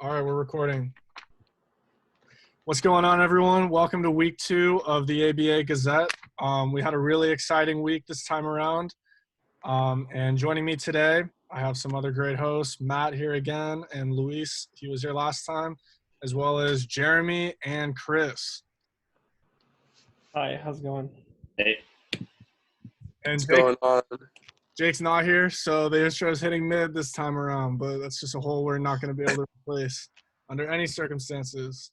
All right, we're recording. What's going on, everyone? Welcome to week 2 of the ABA Gazette. We had a really exciting week this time around. And joining me today, I have some other great hosts, Matt here again, and Luis, he was here last time, as well as Jeremy and Chris. Hi, how's it going? Hey. And What's going on? Jake's not here, so the intro is hitting mid this time around, but that's just a hole we're not going to be able to replace under any circumstances.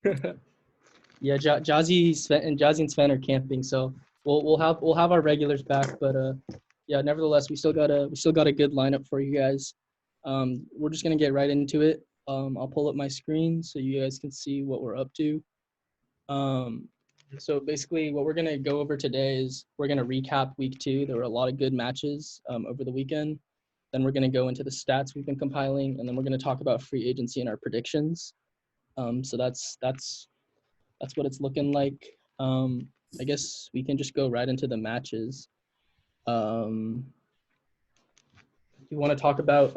Yeah, Jazzy and Sven are camping, so we'll have our regulars back. But yeah, nevertheless, we still got a good lineup for you guys. We're just gonna get right into it. I'll pull up my screen so you guys can see what we're up to. So basically, what we're gonna go over today is we're gonna recap week 2. There were a lot of good matches over the weekend. Then we're gonna go into the stats we've been compiling, and then we're gonna talk about free agency and our predictions. So that's what it's looking like. I guess we can just go right into the matches. You want to talk about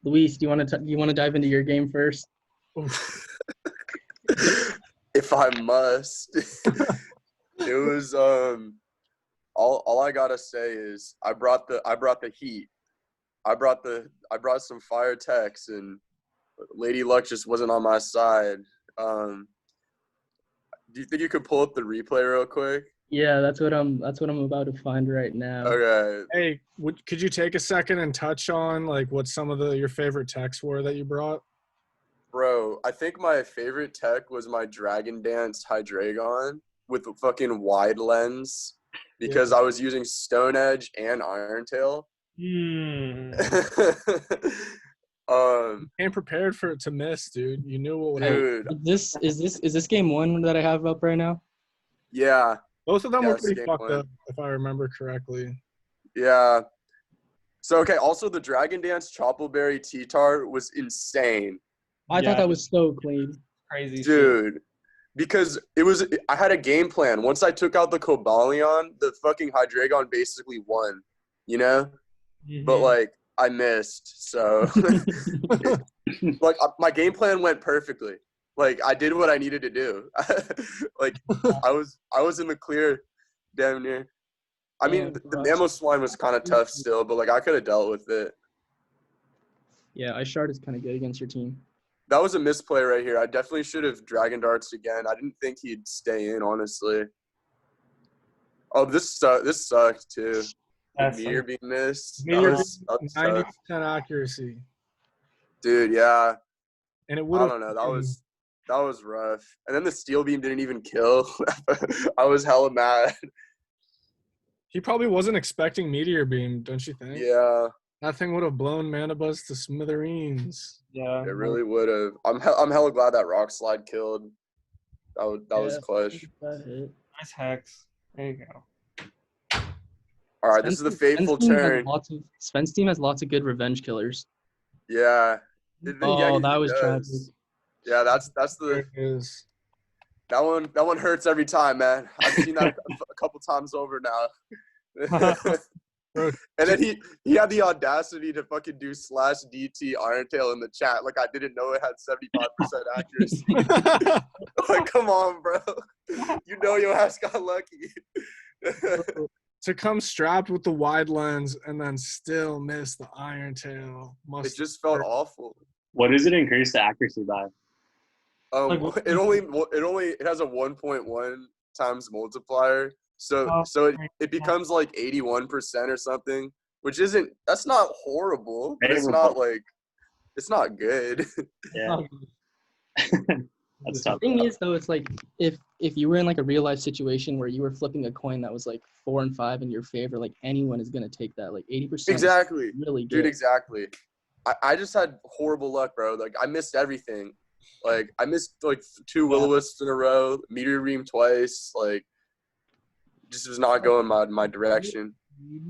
Luis? Do you want to dive into your game first? If I must. It was all I gotta say is I brought the heat. I brought some fire techs, and Lady Luck just wasn't on my side. Do you think you could pull up the replay real quick? Yeah, that's what I'm about to find right now. Okay. Hey, could you take a second and touch on like what some of your favorite techs were that you brought? Bro, I think my favorite tech was my Dragon Dance Hydreigon with the fucking wide lens because I was using Stone Edge and Iron Tail. Came prepared for it to miss, dude. You knew what would happen. Dude. Is this game 1 that I have up right now? Yeah. Both of them were pretty game fucked 1. up, if I remember correctly. Yeah. So, okay, also the Dragon Dance Choppleberry T-Tart was insane. I thought that was so clean. Crazy Dude. shit. Because I had a game plan. Once I took out the Cobalion, the fucking Hydreigon basically won, you know? Mm-hmm. But, like, I missed, so like my game plan went perfectly. Like I did what I needed to do. Like I was in the clear, damn near. I mean, the Mamoswine was kind of tough still, but like I could have dealt with it. Yeah, Ishard is kind of good against your team. That was a misplay right here. I definitely should have Dragon Darts again. I didn't think he'd stay in, honestly. Oh, this sucked too. Meteor being missed. Meteor, That was 90% accuracy. Dude, yeah. And it I would don't know. That was rough. And then the steel beam didn't even kill. I was hella mad. He probably wasn't expecting Meteor Beam, don't you think? Yeah. That thing would have blown Manabuzz to smithereens. Yeah. It really would have. I'm hella glad that Rock Slide killed. That was clutch. Nice hacks. There you go. All right, this is the fateful turn. Sven's team has lots of good revenge killers. Yeah. That was tragic. Yeah, that's the. That one hurts every time, man. I've seen that a couple times over now. And then he had the audacity to fucking do /DT Iron Tail in the chat. Like I didn't know it had 75% accuracy. Like, come on, bro. You know your ass got lucky. To come strapped with the wide lens and then still miss the Iron Tail. It just felt awful. What does it increase the accuracy by? It has a 1.1 times multiplier. So it becomes like 81% or something, which that's not horrible, but it's not good. Yeah. That's tough. The thing is, though, it's like if you were in like a real life situation where you were flipping a coin that was like 4 and 5 in your favor, like anyone is gonna take that. Like 80%. Exactly. Really good. Dude, exactly. I just had horrible luck, bro. Like I missed everything. Like I missed like 2 Will-O-Wisps in a row, Meteor Beam twice. Like just was not going my direction.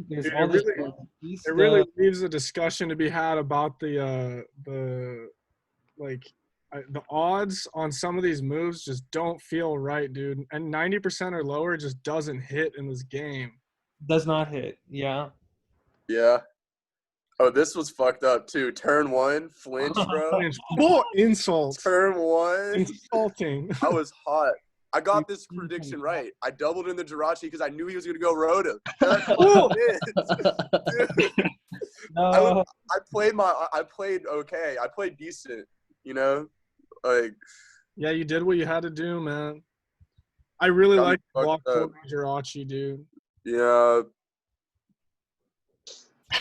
Dude, it really leaves a discussion to be had about the odds on some of these moves just don't feel right, dude. And 90% or lower just doesn't hit in this game. Does not hit. Yeah. Yeah. Oh, this was fucked up too. Turn 1, flinch, bro. Boy, insult. Turn 1. Insulting. I was hot. I got this prediction right. I doubled in the Jirachi because I knew he was gonna go Rota. Dude, No. I played okay. I played decent. You know, like Yeah, you did what you had to do, man. I really like block fucked up. Jirachi, dude. Yeah,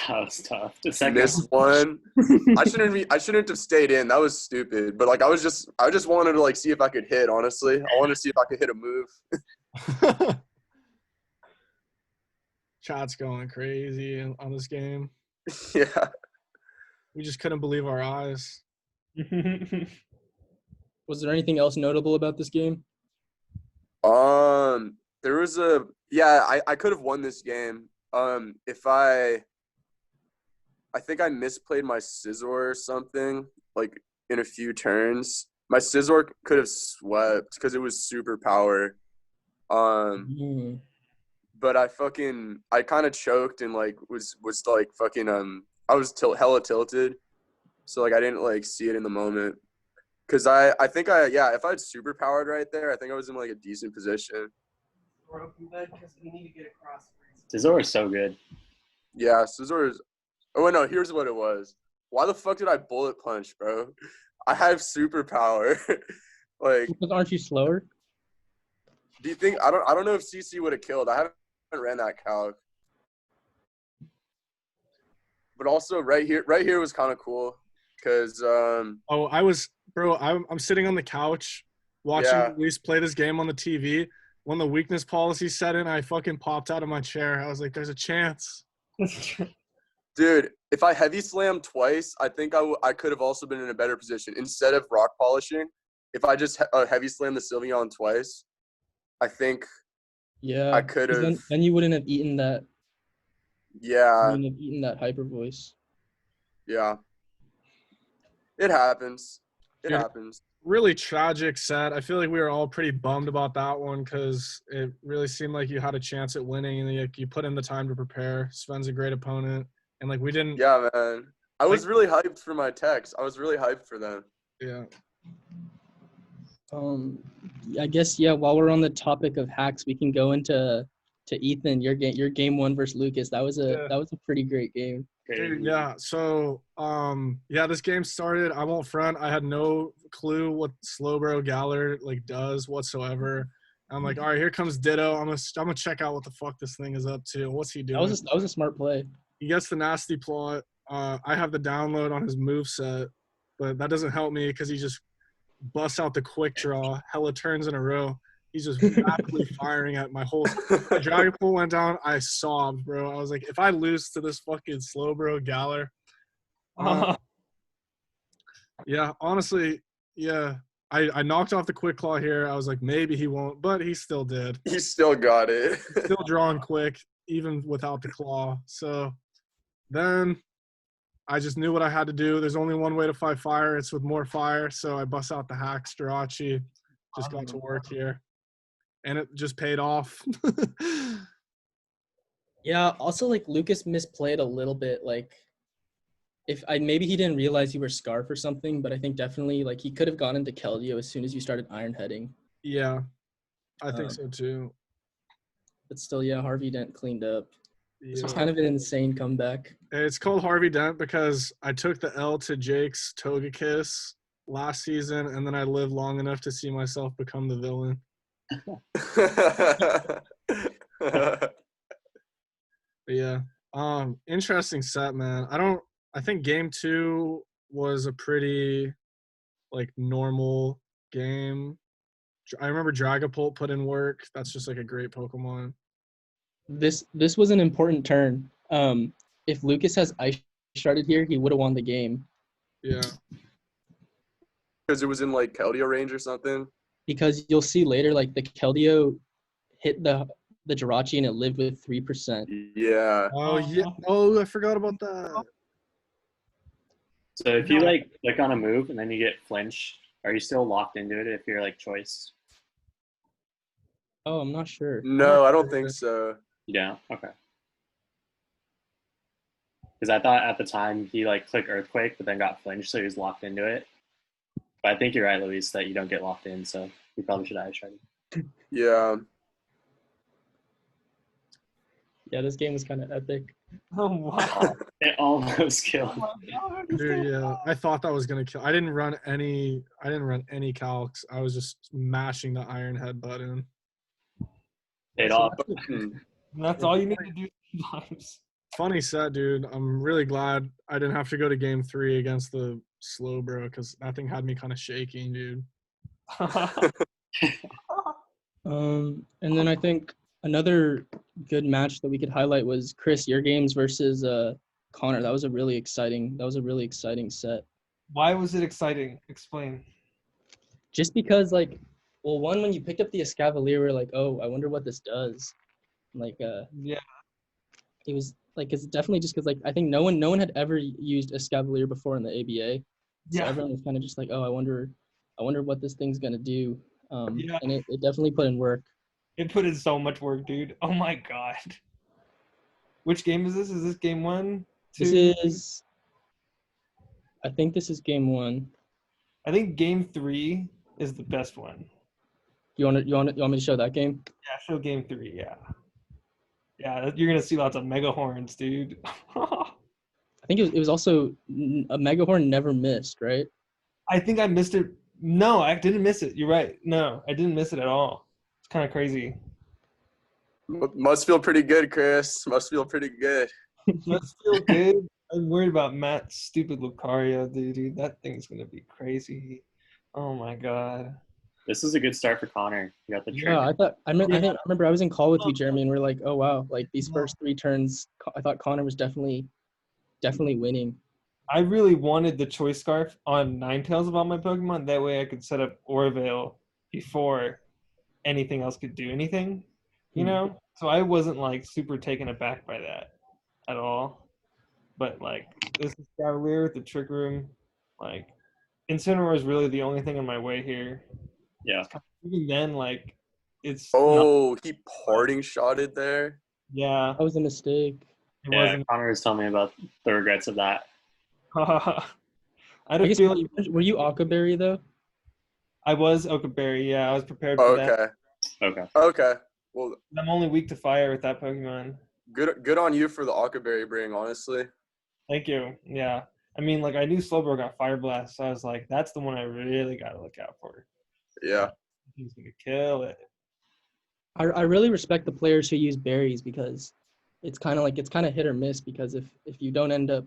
That was tough. The second missed one. I shouldn't have stayed in. That was stupid. But like I just wanted to like see if I could hit. Honestly, I wanted to see if I could hit a move. Chat's going crazy on this game. Yeah. We just couldn't believe our eyes. Was there anything else notable about this game? There was I could have won this game. If I think I misplayed my scissor or something, like in a few turns. My scissor could have swept because it was super power. But I kind of choked and like was like fucking I was hella tilted, so like I didn't like see it in the moment. Cause I think if I had super powered right there, I think I was in like a decent position. Scissor is so good. Yeah, scissor is. Oh no, here's what it was. Why the fuck did I bullet punch, bro? I have super power. Like, Because aren't you slower? do you think I don't know if CC would have killed. I haven't ran that calc. But also right here was kind of cool because I'm sitting on the couch watching Luis play this game on the TV. When the weakness policy set in, I fucking popped out of my chair. I was like, there's a chance. Dude, if I heavy slammed twice, I think I could have also been in a better position. Instead of rock polishing, if I just heavy slammed the Sylveon twice, I think I could have. Then you wouldn't have eaten that. Yeah. You wouldn't have eaten that hyper voice. Yeah. It happens. It Dude, happens. Really tragic set. I feel like we were all pretty bummed about that one because it really seemed like you had a chance at winning and like, you put in the time to prepare. Sven's a great opponent. And like we didn't. Yeah, man. I was really hyped for my techs. I was really hyped for them. Yeah. I guess while we're on the topic of hacks, we can go into Ethan, your game one versus Lucas. That was a pretty great game. Dude, yeah. So this game started. I won't front. I had no clue what Slowbro Galler like does whatsoever. I'm like, all right, here comes Ditto. I'm gonna check out what the fuck this thing is up to. What's he doing? That was a smart play. He gets the nasty plot. I have the download on his moveset, but that doesn't help me because he just busts out the quick draw, hella turns in a row. He's just rapidly firing at my whole – my Dragon Pool went down. I sobbed, bro. I was like, if I lose to this fucking Slowbro Galler yeah, honestly, yeah. I knocked off the quick claw here. I was like, maybe he won't, but he still did. He still got it. Still drawing quick, even without the claw. So then I just knew what I had to do. There's only one way to fight fire. It's with more fire. So I bust out the hack. Jirachi just got to work here. And it just paid off. Yeah, also like Lucas misplayed a little bit. Like maybe he didn't realize you were Scarf or something, but I think definitely like he could have gone into Keldeo as soon as you started iron heading. Yeah, I think so too. But still, Harvey Dent cleaned up. Yeah. This was kind of an insane comeback. It's called Harvey Dent because I took the L to Jake's Togekiss last season, and then I lived long enough to see myself become the villain. But yeah, interesting set, man. I think game 2 was a pretty like normal game. I remember Dragapult put in work. That's just like a great Pokemon. This was an important turn. If Lucas has Ice Sharded here, he would have won the game. Yeah. Because it was in like Keldeo range or something. Because you'll see later, like the Keldeo hit the Jirachi and it lived with 3%. Yeah. Oh yeah. Oh, I forgot about that. So if you like click on a move and then you get flinched, are you still locked into it if you're like choice? Oh, I'm not sure. No, I don't think so. Yeah. Okay. Because I thought at the time he like clicked Earthquake, but then got flinched, so he was locked into it. But I think you're right, Luis, that you don't get locked in, so you probably should have tried it. Yeah. Yeah, this game was kind of epic. Oh wow. It almost killed. Oh my God, he's Dude, still yeah, I thought that was gonna kill. I didn't run any calcs. I was just mashing the iron head button. Paid off. And that's all you need to do sometimes. Funny set, dude. I'm really glad I didn't have to go to game 3 against the slow bro, because that thing had me kind of shaking, dude. And then I think another good match that we could highlight was Chris, your games versus Connor. That was a really exciting set. Why was it exciting? Explain. Just because, like, well, one, when you picked up the Escavalier, we were like, oh, I wonder what this does. Like, Yeah. it was like, it's definitely just because, like, I think no one had ever used Escavalier before in the ABA. So Yeah. everyone was kind of just like, oh, I wonder what this thing's gonna do. Yeah. And it definitely put in work. It put in so much work, dude. Oh my God. Which game is this? Is this game 1? 2? I think this is game 1. I think game 3 is the best one. You want me to show that game? Yeah, show game 3, yeah. Yeah, you're gonna see lots of mega horns, dude. I think it was also a Megahorn never missed, right? I think I missed it. No, I didn't miss it. You're right. No, I didn't miss it at all. It's kind of crazy. Must feel pretty good, Chris. Must feel pretty good. Must feel good. I'm worried about Matt's stupid Lucario, dude. That thing's gonna be crazy. Oh my God. This is a good start for Connor. You got the trick. Yeah, I remember I was in call with you, Jeremy, and we're like, oh wow, like these first 3 turns, I thought Connor was definitely winning. I really wanted the Choice Scarf on Ninetales of all my Pokemon. That way I could set up Orville before anything else could do anything, you know? So I wasn't, like, super taken aback by that at all. But, like, this is Cavalier with the Trick Room. Like, Incineroar is really the only thing in my way here. Yeah. Even then, like, it's Oh, he parting shotted there. yeah, That was a mistake. it Yeah, wasn't. Connor was telling me about the regrets of that. I I don't guess, feel like were you Okaberry though? I was Okaberry. Yeah, I was prepared for that. Okay. Okay. Okay. Well, I'm only weak to fire with that Pokemon. good on you for the Ockerberry bring, honestly. Thank you. Yeah. I mean, like, I knew Slowbro got Fire Blast, so I was like, that's the one I really got to look out for. Yeah. He's going to kill it. I really respect the players who use berries because it's kind of hit or miss, because if you don't end up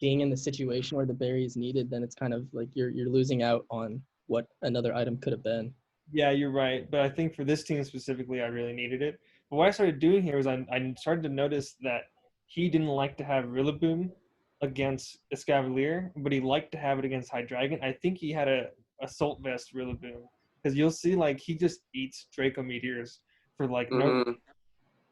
being in the situation where the berry is needed, then it's kind of like you're losing out on what another item could have been. Yeah, you're right. But I think for this team specifically, I really needed it. But what I started doing here was I started to notice that he didn't like to have Rillaboom against Escavalier, but he liked to have it against Hydreigon. I think he had a Assault Vest Rillaboom, because you'll see, like, he just eats Draco Meteors for, like, no.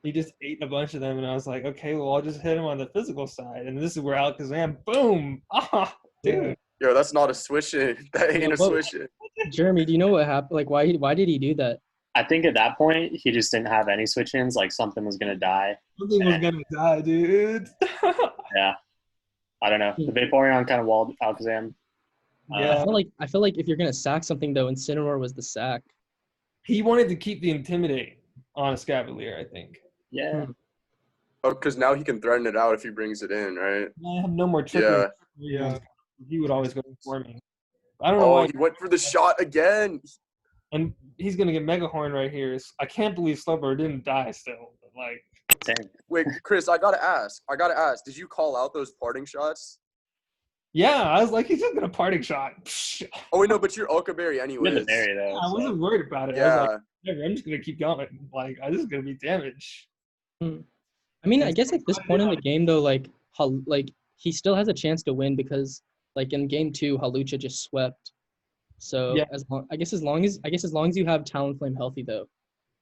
He just ate a bunch of them, and I was like, okay, well, I'll just hit him on the physical side. And this is where Alakazam, boom! Ah, dude. Yo, that's not a switch in. That ain't a switch in. Jeremy, do you know what happened? Like, why did he do that? I think at that point, he just didn't have any switch-ins. Like, something was going to die. Something was going to die, dude. Yeah. I don't know. The Vaporeon kind of walled Alakazam. Yeah. I feel like if you're gonna sack something though, Incineroar was the sack. He wanted to keep the Intimidate on Escavalier, I think. Yeah. Oh, because now he can threaten it out if he brings it in, right? I have no more trickery. Yeah. He would always go for me. I don't know Oh, why. he went for the shot again. And he's going to get Mega Horn right here. I can't believe Slowbro didn't die still. But, like, Same. Wait, Chris, I gotta ask. Did you call out those parting shots? yeah, I was like, he's just going to parting shot. Oh, wait, no, but you're Okaberry You had anyways. the berry, though. I wasn't worried about it. I Yeah. was like, whatever, I'm just going to keep going. Like, this is going to be damage. I mean, I guess at this point in the game though, like he still has a chance to win because like in game 2, Halucha just swept. So Yeah. as long as you have Talonflame healthy though.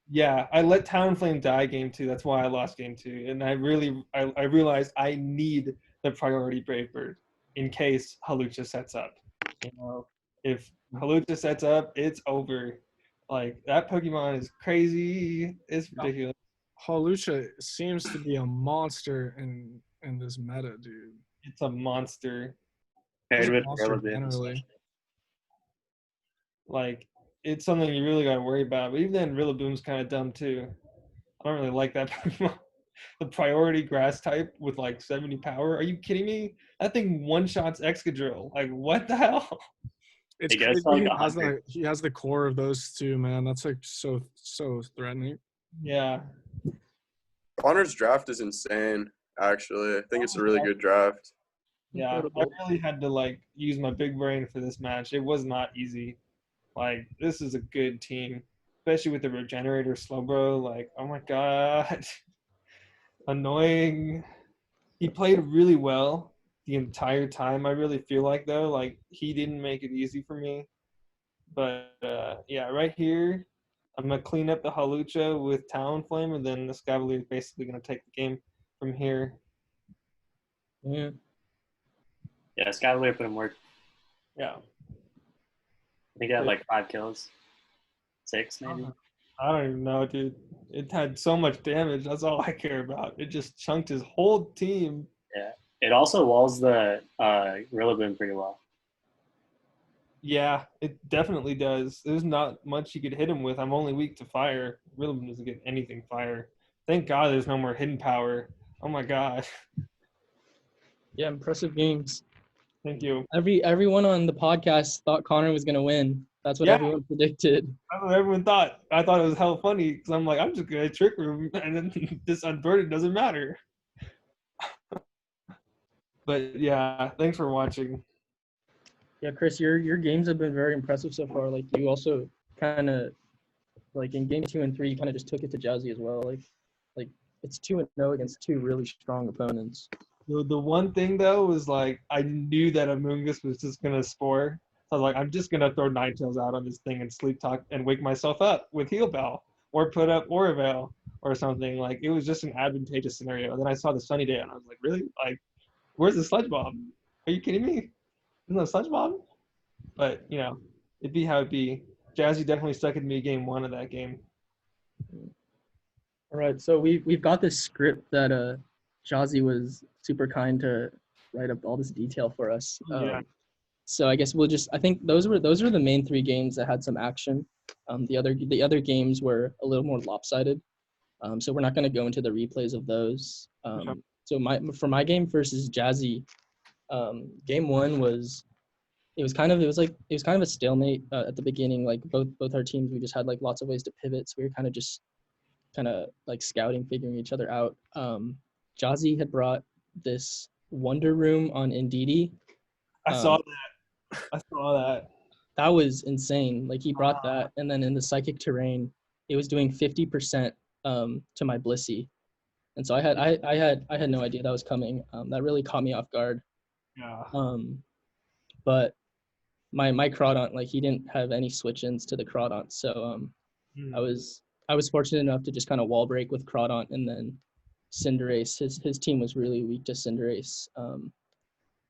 Yeah, I let Talonflame die game 2. That's why I lost game 2. And I realized I need the priority Brave Bird in case Halucha sets up. You know, if Halucha sets up, it's over. Like, that Pokemon is crazy. It's ridiculous. Halucha seems to be a monster in in this meta, dude. It's a monster. Paired He's a with monster Rillaboom. generally. Like, it's something you really got to worry about. But even then, Rillaboom's kind of dumb too. I don't really like that Pokemon. The priority grass type with like 70 power. Are you kidding me? That thing one-shots Excadrill. Like, what the hell? It's It goes crazy. to, like, He has the core of those two, man. That's like so threatening. Yeah. Connor's draft is insane, actually. I think it's a really good draft. Yeah. I Incredible. really had to like use my big brain for this match. It was not easy. Like, this is a good team, especially with the Regenerator Slowbro. Like, oh my god. Annoying. He played really well the entire time. I really feel like, though, like, he didn't make it easy for me. But yeah, right here, I'm gonna clean up the Halucha with Talonflame, and then the Scavalier is basically gonna take the game from here. Yeah. Yeah, Scavalier put him work. Yeah. I think he had like 5 kills. 6 maybe. I don't even know, dude. It had so much damage. That's all I care about. It just chunked his whole team. Yeah. It also walls the Rillaboom pretty well. Yeah, it definitely does. There's not much you could hit him with. I'm only weak to fire. Rillaboom doesn't get anything fire. Thank God there's no more hidden power. Oh my god. Yeah, impressive games. Thank you. Everyone on the podcast thought Connor was gonna win. That's what Yeah. everyone predicted. That's what everyone thought. I thought it was hella funny because I'm like, I'm just gonna trick room, and then this unburdened doesn't matter. But yeah, thanks for watching. Yeah, Chris, your games have been very impressive so far. Like you also kind of like in game 2 and 3, you kind of just took it to Jazzy as well. Like it's 2-0 against 2 really strong opponents. The one thing though was like I knew that Amoongus was just gonna spore. So I was like, I'm just gonna throw Ninetales out on this thing and sleep talk and wake myself up with Heal Bell or put up Oravel or something. Like it was just an advantageous scenario. And then I saw the Sunny Day and I was like, really? Like, where's the Sludge Bomb? Are you kidding me? There's no Sludge Bomb? But you know, it'd be how it be. Jazzy definitely stuck in me game 1 of that game. All right, so we've got this script that Jazzy was super kind to write up all this detail for us. Yeah. So I guess I think those were the main 3 games that had some action. The other games were a little more lopsided. So we're not going to go into the replays of those. So for my game versus Jazzy, game 1 was kind of a stalemate at the beginning. Like both our teams, we just had like lots of ways to pivot. So we were kind of like scouting, figuring each other out. Jazzy had brought this Wonder Room on Indeedee. I saw that. I saw that. That was insane. Like he brought that, and then in the Psychic Terrain, it was doing 50% to my Blissey, and so I had no idea that was coming. That really caught me off guard. Yeah. But my Crawdaunt, like he didn't have any switch-ins to the Crawdaunt, so I was fortunate enough to just kind of wall break with Crawdaunt, and then Cinderace. His team was really weak to Cinderace,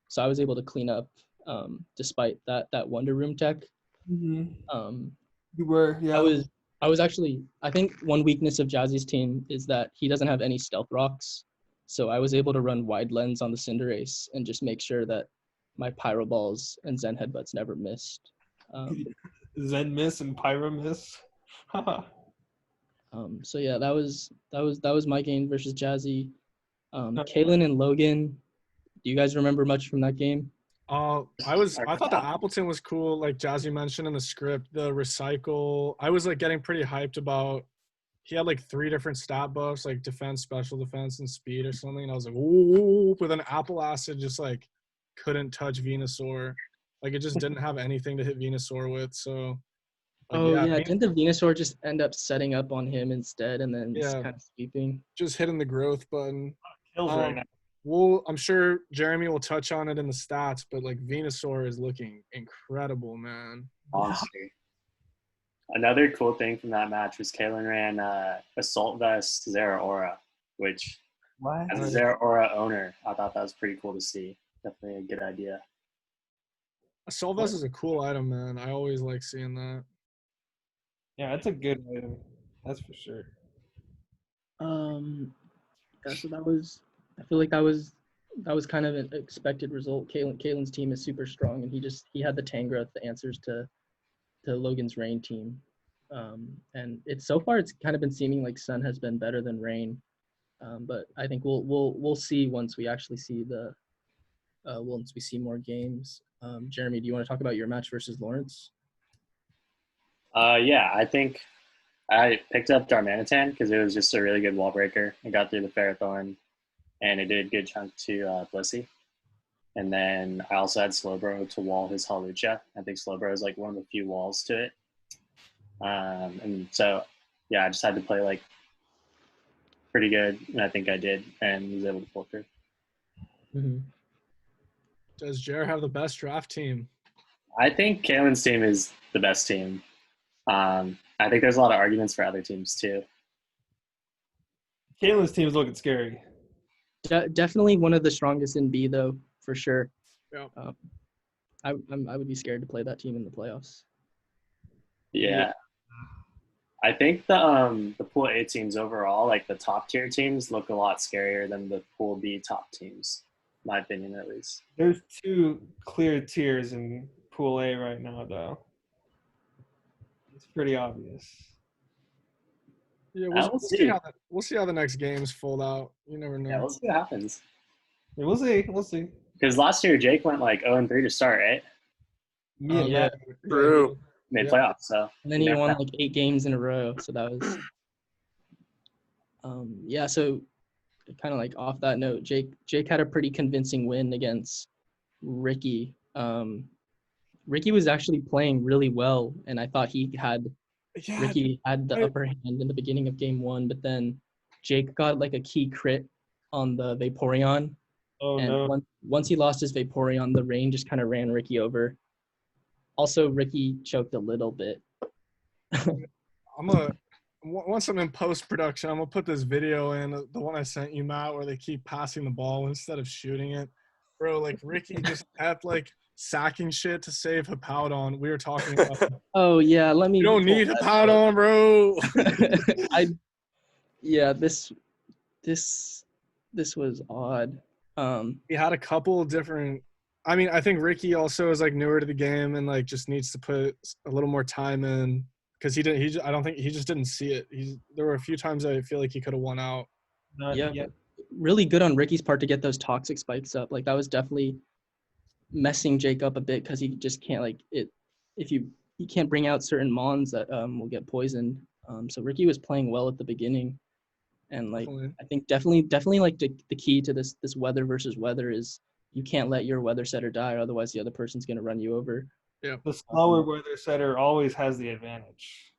so I was able to clean up despite that Wonder Room tech. Mm-hmm. You were, yeah. I was actually, I think one weakness of Jazzy's team is that he doesn't have any Stealth Rocks, so I was able to run Wide Lens on the Cinderace and just make sure that my Pyro Balls and Zen Headbutts never missed. Zen miss and Pyro miss. So yeah, that was my game versus Jazzy. Kaylin and Logan, do you guys remember much from that game? I thought the Appleton was cool, like Jazzy mentioned in the script. The recycle, I was like getting pretty hyped about. He had like 3 different stat buffs, like defense, special defense, and speed or something. And I was like, ooh, but then Apple Acid just like couldn't touch Venusaur. Like it just didn't have anything to hit Venusaur with. So like, didn't the Venusaur just end up setting up on him instead and then just kind of sweeping? Just hitting the growth button. Kills right now. Well, I'm sure Jeremy will touch on it in the stats, but like Venusaur is looking incredible, man. Monster. Another cool thing from that match was Kaylin ran Assault Vest Zeraora, which as a Zeraora owner, I thought that was pretty cool to see. Definitely a good idea. Assault Vest is a cool item, man. I always like seeing that. Yeah, it's a good item. That's for sure. Yeah, so I feel like that was That was kind of an expected result. Kalen's team is super strong, and he had the Tangrowth, the answers to Logan's Rain team. And so far it's kind of been seeming like Sun has been better than Rain. But I think we'll see once we actually see once we see more games. Jeremy, do you want to talk about your match versus Lawrence? Yeah, I think I picked up Darmanitan because it was just a really good wall breaker. It got through the Ferrothorn, and it did a good chunk to Blissey. And then I also had Slowbro to wall his Hawlucha. I think Slowbro is like one of the few walls to it. And so, yeah, I just had to play like pretty good, and I think I did, and was able to pull through. Mm-hmm. Does Jer have the best draft team? I think Kalen's team is the best team. I think there's a lot of arguments for other teams too. Kalen's team is looking scary. Definitely one of the strongest in B, though, for sure. Yeah. I would be scared to play that team in the playoffs. Yeah. I think the Pool A teams overall, like the top tier teams, look a lot scarier than the Pool B top teams, in my opinion at least. There's 2 clear tiers in Pool A right now, though. It's pretty obvious. Yeah, we'll see how the next games fold out. You never know. Yeah, we'll see what happens. Yeah, we'll see. Because last year Jake went like 0-3 to start, right? Yeah. True. Made Yeah. playoffs, so. And then he won like 8 games in a row, so that was yeah. So kind of like off that note, Jake had a pretty convincing win against Ricky. Ricky was actually playing really well, and I thought Ricky had the upper hand in the beginning of game 1, but then Jake got like a key crit on the Vaporeon. Oh, and no. once he lost his Vaporeon, the rain just kind of ran Ricky over. Also, Ricky choked a little bit. Once I'm in post-production, I'm going to put this video in, the one I sent you, Matt, where they keep passing the ball instead of shooting it. Bro, like, Ricky just kept, like, sacking shit to save Hippowdon. We were talking about that. Oh, yeah, let me... You don't need Hippowdon, bro! Yeah, this was odd. He had a couple different... I mean, I think Ricky also is, like, newer to the game and, like, just needs to put a little more time in. Because I don't think he just didn't see it. There were a few times I feel like he could have won out. Yeah, really good on Ricky's part to get those toxic spikes up. Like that was definitely messing Jake up a bit because he just can't like it. If you can't bring out certain mons that will get poisoned. So Ricky was playing well at the beginning, and like I think definitely like the key to this weather versus weather is you can't let your weather setter die, or otherwise the other person's gonna run you over. Yeah, the slower weather setter always has the advantage.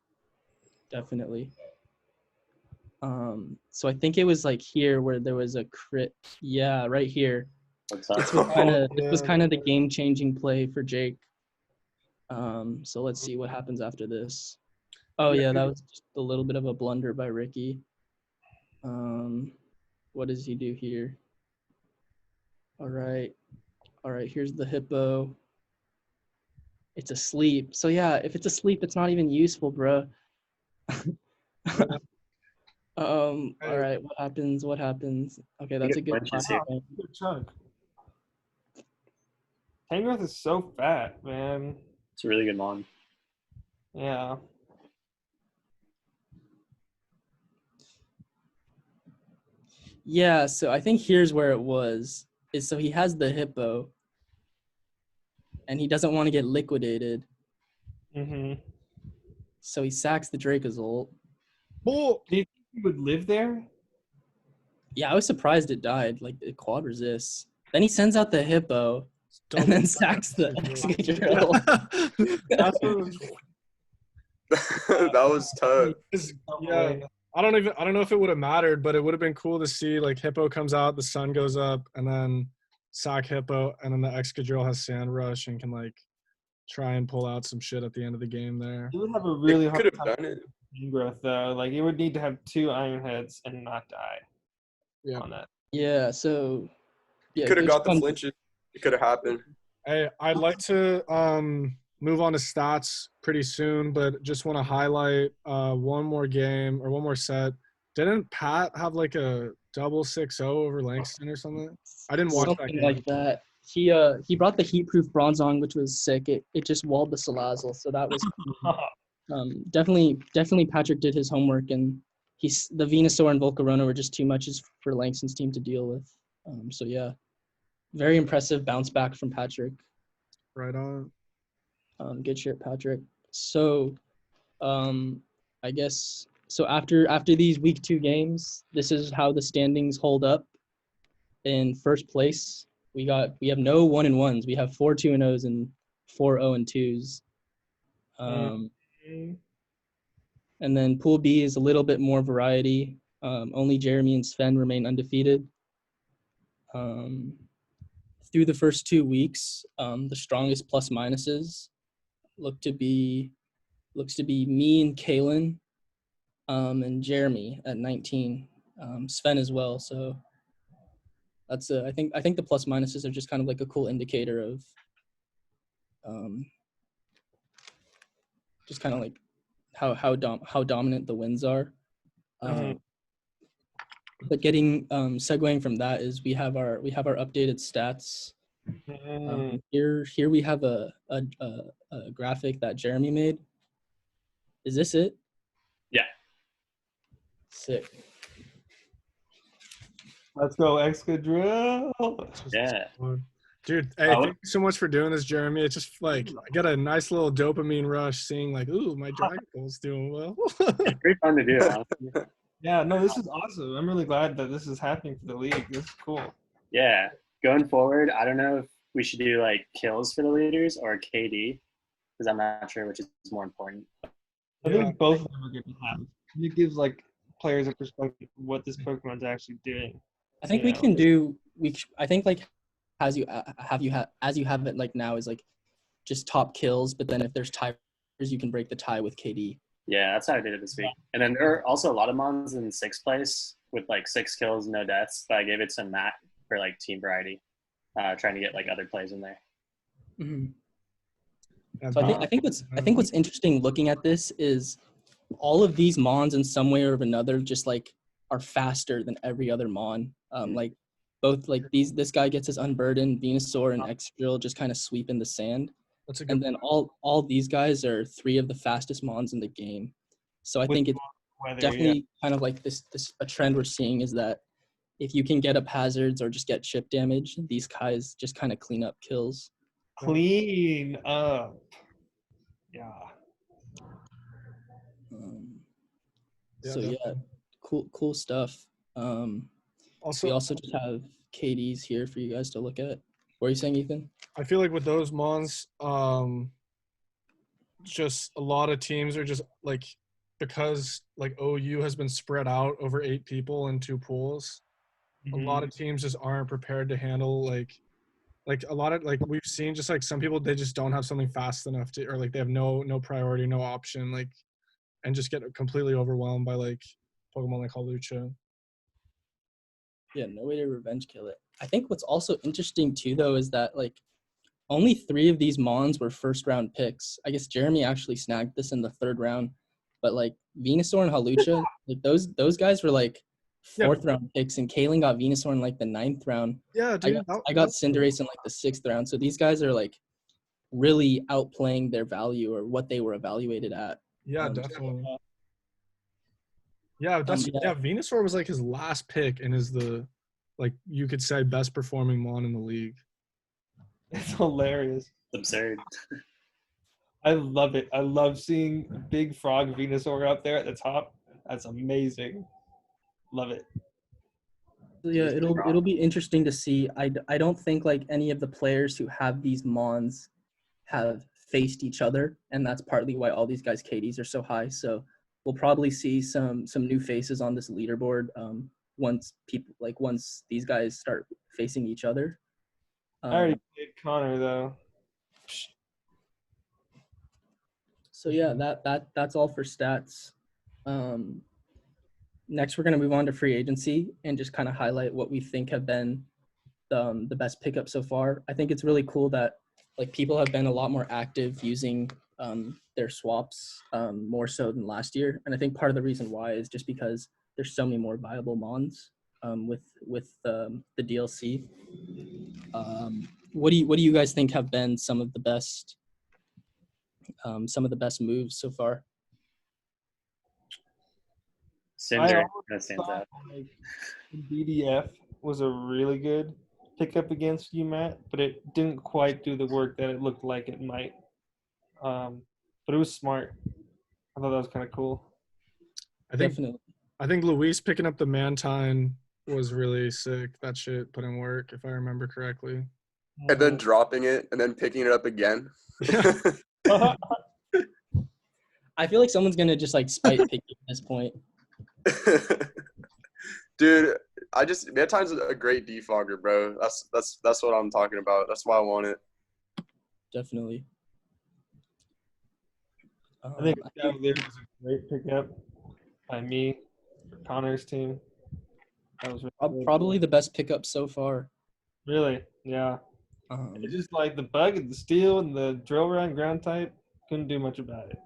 Definitely. So I think it was like here where there was a crit. Yeah, right here. This was kind of the game-changing play for Jake. So let's see what happens after this. Oh yeah, that was just a little bit of a blunder by Ricky. What does he do here? All right, here's the hippo. It's asleep. So yeah, if it's asleep, it's not even useful, bro. All right, what happens? Okay, that's a good chunk. Tangrowth is so fat, man. It's a really good mon. Yeah. Yeah, so I think here's where it was. So he has the hippo, and he doesn't want to get liquidated. Mm-hmm. So he sacks the Dracozolt. Bull. Do you think he would live there? Yeah, I was surprised it died. Like, it quad resists. Then he sends out the hippo, and then sacks the Excadrill. That was tough. Yeah, I don't know if it would have mattered, but it would have been cool to see, like, hippo comes out, the sun goes up, and then sack hippo, and then the Excadrill has Sand Rush and can, like, try and pull out some shit at the end of the game there. He would have a really hard could time have done it. Growth though. Like it would need to have 2 Iron Heads and not die. Yeah. On that. Yeah. So. Yeah, could have got the flinches. It could have happened. Hey, I'd like to move on to stats pretty soon, but just want to highlight one more game or one more set. Didn't Pat have like a double 6-0 over Langston or something. I didn't watch that Something game. like that. He brought the heat-proof bronze on, which was sick. It just walled the Salazzle, so that was definitely Patrick did his homework, and the Venusaur and Volcarona were just too much for Langston's team to deal with. So yeah, very impressive bounce back from Patrick. Right on. Good shit, Patrick. So, I guess so. After these week 2 games, this is how the standings hold up. In first place, we have no 1-1s. We have 4 2-0s and 4 0-2s. And then Pool B is a little bit more variety. Only Jeremy and Sven remain undefeated. Through the first 2 weeks, the strongest plus minuses looks to be me and Kalen, and Jeremy at 19, Sven as well. So that's I think the plus minuses are just kind of like a cool indicator of just kind of like how dominant the wins are. But getting segueing from that is we have our updated stats. Here we have a graphic that Jeremy made. Is this it? Yeah. Sick. Let's go, Excadrill. Yeah. Dude, hey, thank you so much for doing this, Jeremy. It's just like I got a nice little dopamine rush seeing like, ooh, my Dragon Ball's doing well. It's pretty fun to do, honestly. Yeah, no, this is awesome. I'm really glad that this is happening for the league. This is cool. Yeah. Going forward, I don't know if we should do like kills for the leaders or KD, because I'm not sure which is more important. I think both of them are good to have. It gives like players a perspective of what this Pokemon's actually doing. I think we can do. I think like as you have it like now is like just top kills, but then if there's tiebreakers, you can break the tie with KD. Yeah, that's how I did it this week. And then there are also a lot of mons in 6th place with like 6 kills, no deaths. But I gave it to Matt for like team variety, trying to get like other plays in there. Mm-hmm. So I think what's interesting looking at this is all of these mons in some way or another just like are faster than every other mon. Like both like this guy gets his Unburdened, Venusaur and Excadrill just kind of sweep in the sand. And then all these guys are 3 of the fastest mons in the game. So I think it's definitely kind of like this a trend we're seeing is that if you can get up hazards or just get chip damage, these guys just kind of clean up kills. Clean up. Yeah. So yeah, cool stuff. We also just have KDs here for you guys to look at. What are you saying, Ethan? I feel like with those mons, just a lot of teams are just like, because like OU has been spread out over 8 people in 2 pools. A lot of teams just aren't prepared to handle like a lot of like we've seen just like some people they just don't have something fast enough to, or like they have no priority, no option, like, and just get completely overwhelmed by like Pokemon like Hawlucha. Yeah, no way to revenge kill it. I think what's also interesting too though is that like only 3 of these mons were first round picks. I guess Jeremy actually snagged this in the 3rd round, but like Venusaur and Hawlucha, like those guys were like 4th round picks, and Kalen got Venusaur in like the 9th round. Yeah, dude. I got Cinderace in like the 6th round. So these guys are like really outplaying their value or what they were evaluated at. Yeah, definitely. Yeah, Venusaur was like his last pick and is the, like, you could say best performing mon in the league. It's hilarious. It's absurd. I love it. I love seeing Big Frog Venusaur up there at the top. That's amazing. Love it. Yeah, it'll be interesting to see. I don't think like any of the players who have these mons have faced each other, and that's partly why all these guys' KDs are so high. So we'll probably see some new faces on this leaderboard once these guys start facing each other. I already played Connor though. So yeah, that's all for stats. Next, we're going to move on to free agency and just kind of highlight what we think have been the best pickup so far. I think it's really cool that like people have been a lot more active using their swaps more so than last year. And I think part of the reason why is just because there's so many more viable mons. with the DLC. What do you guys think have been some of the best moves so far? Cinder that stands out. Like, BDF was a really good pickup against you, Matt, but it didn't quite do the work that it looked like it might. But it was smart. I thought that was kind of cool. Definitely. I think Luis picking up the Mantine was really sick. That shit put in work, if I remember correctly. And then dropping it and then picking it up again. I feel like someone's gonna just like spite pick at this point. Dude, Mantine's a great defogger, bro. That's what I'm talking about. That's why I want it. Definitely. I think Cavalier was a great pickup by me for Connor's team. That was really probably the best pickup so far. Really, yeah. It's just like the bug and the steel and the drill run ground type, couldn't do much about it.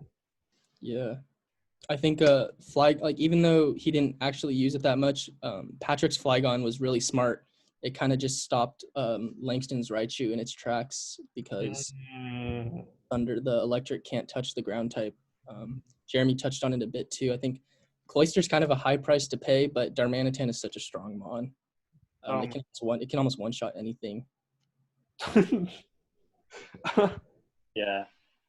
Yeah. I think even though he didn't actually use it that much, Patrick's Flygon was really smart. It kind of just stopped Langston's Raichu in its tracks because under the electric can't touch the ground type. Jeremy touched on it a bit too. I think Cloyster's kind of a high price to pay, but Darmanitan is such a strong mon. It can almost one-shot anything. Yeah.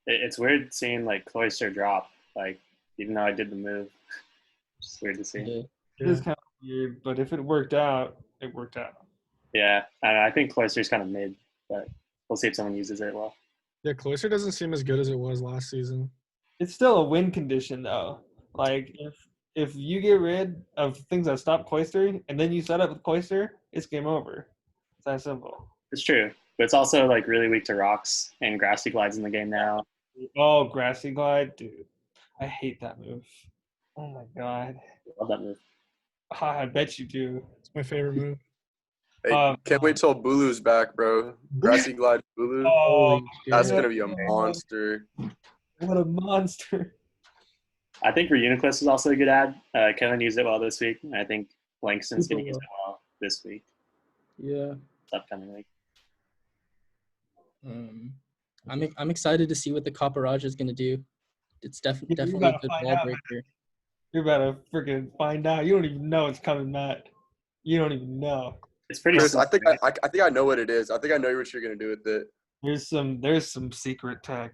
It's weird seeing like Cloyster drop, like even though I did the move. It's just weird to see. It is kind of weird, but if it worked out, it worked out. Yeah, I think Cloyster's kind of mid, but we'll see if someone uses it well. Yeah, Cloyster doesn't seem as good as it was last season. It's still a win condition though. Like if you get rid of things that stop Cloyster and then you set up with Cloyster, it's game over. It's that simple. It's true, but it's also like really weak to rocks, and Grassy Glide's in the game now. Oh, Grassy Glide, dude. I hate that move. Oh my god. I love that move. I bet you do. It's my favorite move. Hey, can't wait till Bulu's back, bro. Grassy Glide Bulu. Oh, that's going to be a monster. What a monster. I think Reuniclus is also a good ad. Kevin used it well this week. I think Langston's going to use it well this week. Yeah. Upcoming week. I'm excited to see what the Copperage is going to do. It's definitely a good ball breaker. You're about to freaking find out. You don't even know it's coming, Matt. You don't even know. It's pretty. Chris, I think I know what it is. I think I know what you're gonna do with it. There's some secret tech.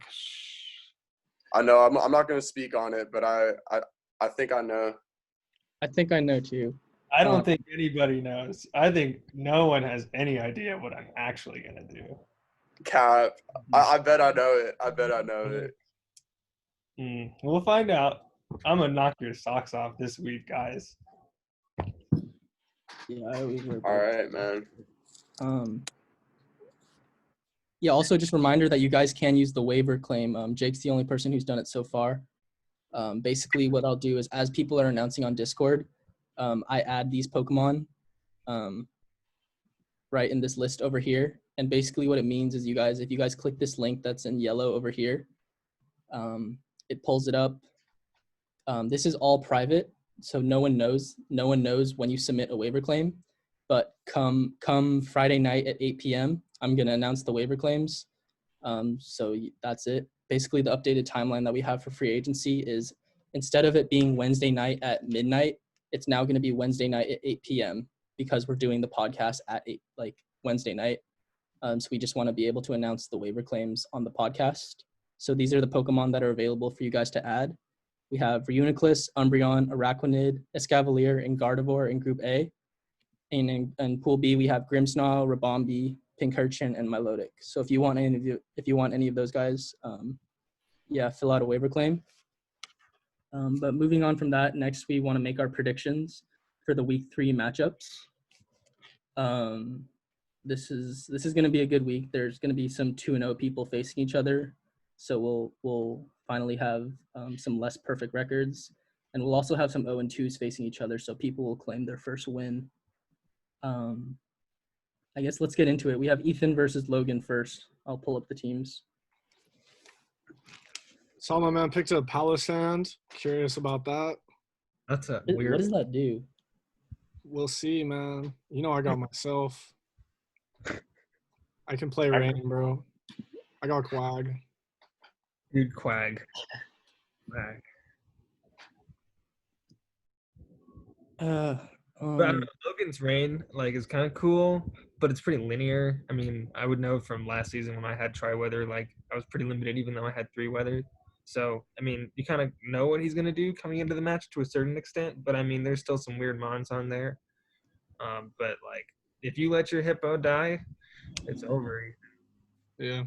I know. I'm not gonna speak on it, but I think I know. I think I know too. I don't think anybody knows. I think no one has any idea what I'm actually gonna do. Cap. I bet I know it. I bet I know it. We'll find out. I'm gonna knock your socks off this week, guys. Yeah, I always wear. All right, man. Yeah. Also, just a reminder that you guys can use the waiver claim. Jake's the only person who's done it so far. Basically, what I'll do is, as people are announcing on Discord, I add these Pokemon, right in this list over here. And basically, what it means is, if you guys click this link that's in yellow over here, it pulls it up. This is all private, so no one knows when you submit a waiver claim. But come Friday night at 8 p.m., I'm gonna announce the waiver claims. So that's it. Basically, the updated timeline that we have for free agency is, instead of it being Wednesday night at midnight, it's now gonna be Wednesday night at 8 p.m. because we're doing the podcast at 8, like Wednesday night. So we just want to be able to announce the waiver claims on the podcast. So these are the Pokemon that are available for you guys to add. We have Reuniclus, Umbreon, Araquanid, Escavalier, and Gardevoir in Group A. And in Pool B, we have Grimmsnarl, Rabombi, Pincurchin, and Milotic. So if you want any of those guys, fill out a waiver claim. But moving on from that, next we want to make our predictions for the Week 3 matchups. This is going to be a good week. There's going to be some 2-0 people facing each other. So we'll finally have some less perfect records, and we'll also have some 0-2s facing each other. So people will claim their first win. I guess let's get into it. We have Ethan versus Logan first. I'll pull up the teams. Saw my man picked up Palisand. Curious about that. That's a weird. What does that do? We'll see, man. You know I got myself. I can play Rain, bro. I got Quag. Dude, Quag. But I don't know, Logan's Rain is kind of cool, but it's pretty linear. I mean, I would know from last season when I had Tri-Weather, I was pretty limited even though I had 3 weather. So, I mean, you kind of know what he's going to do coming into the match to a certain extent, but I mean, there's still some weird mons on there. But if you let your hippo die, it's over. Yeah.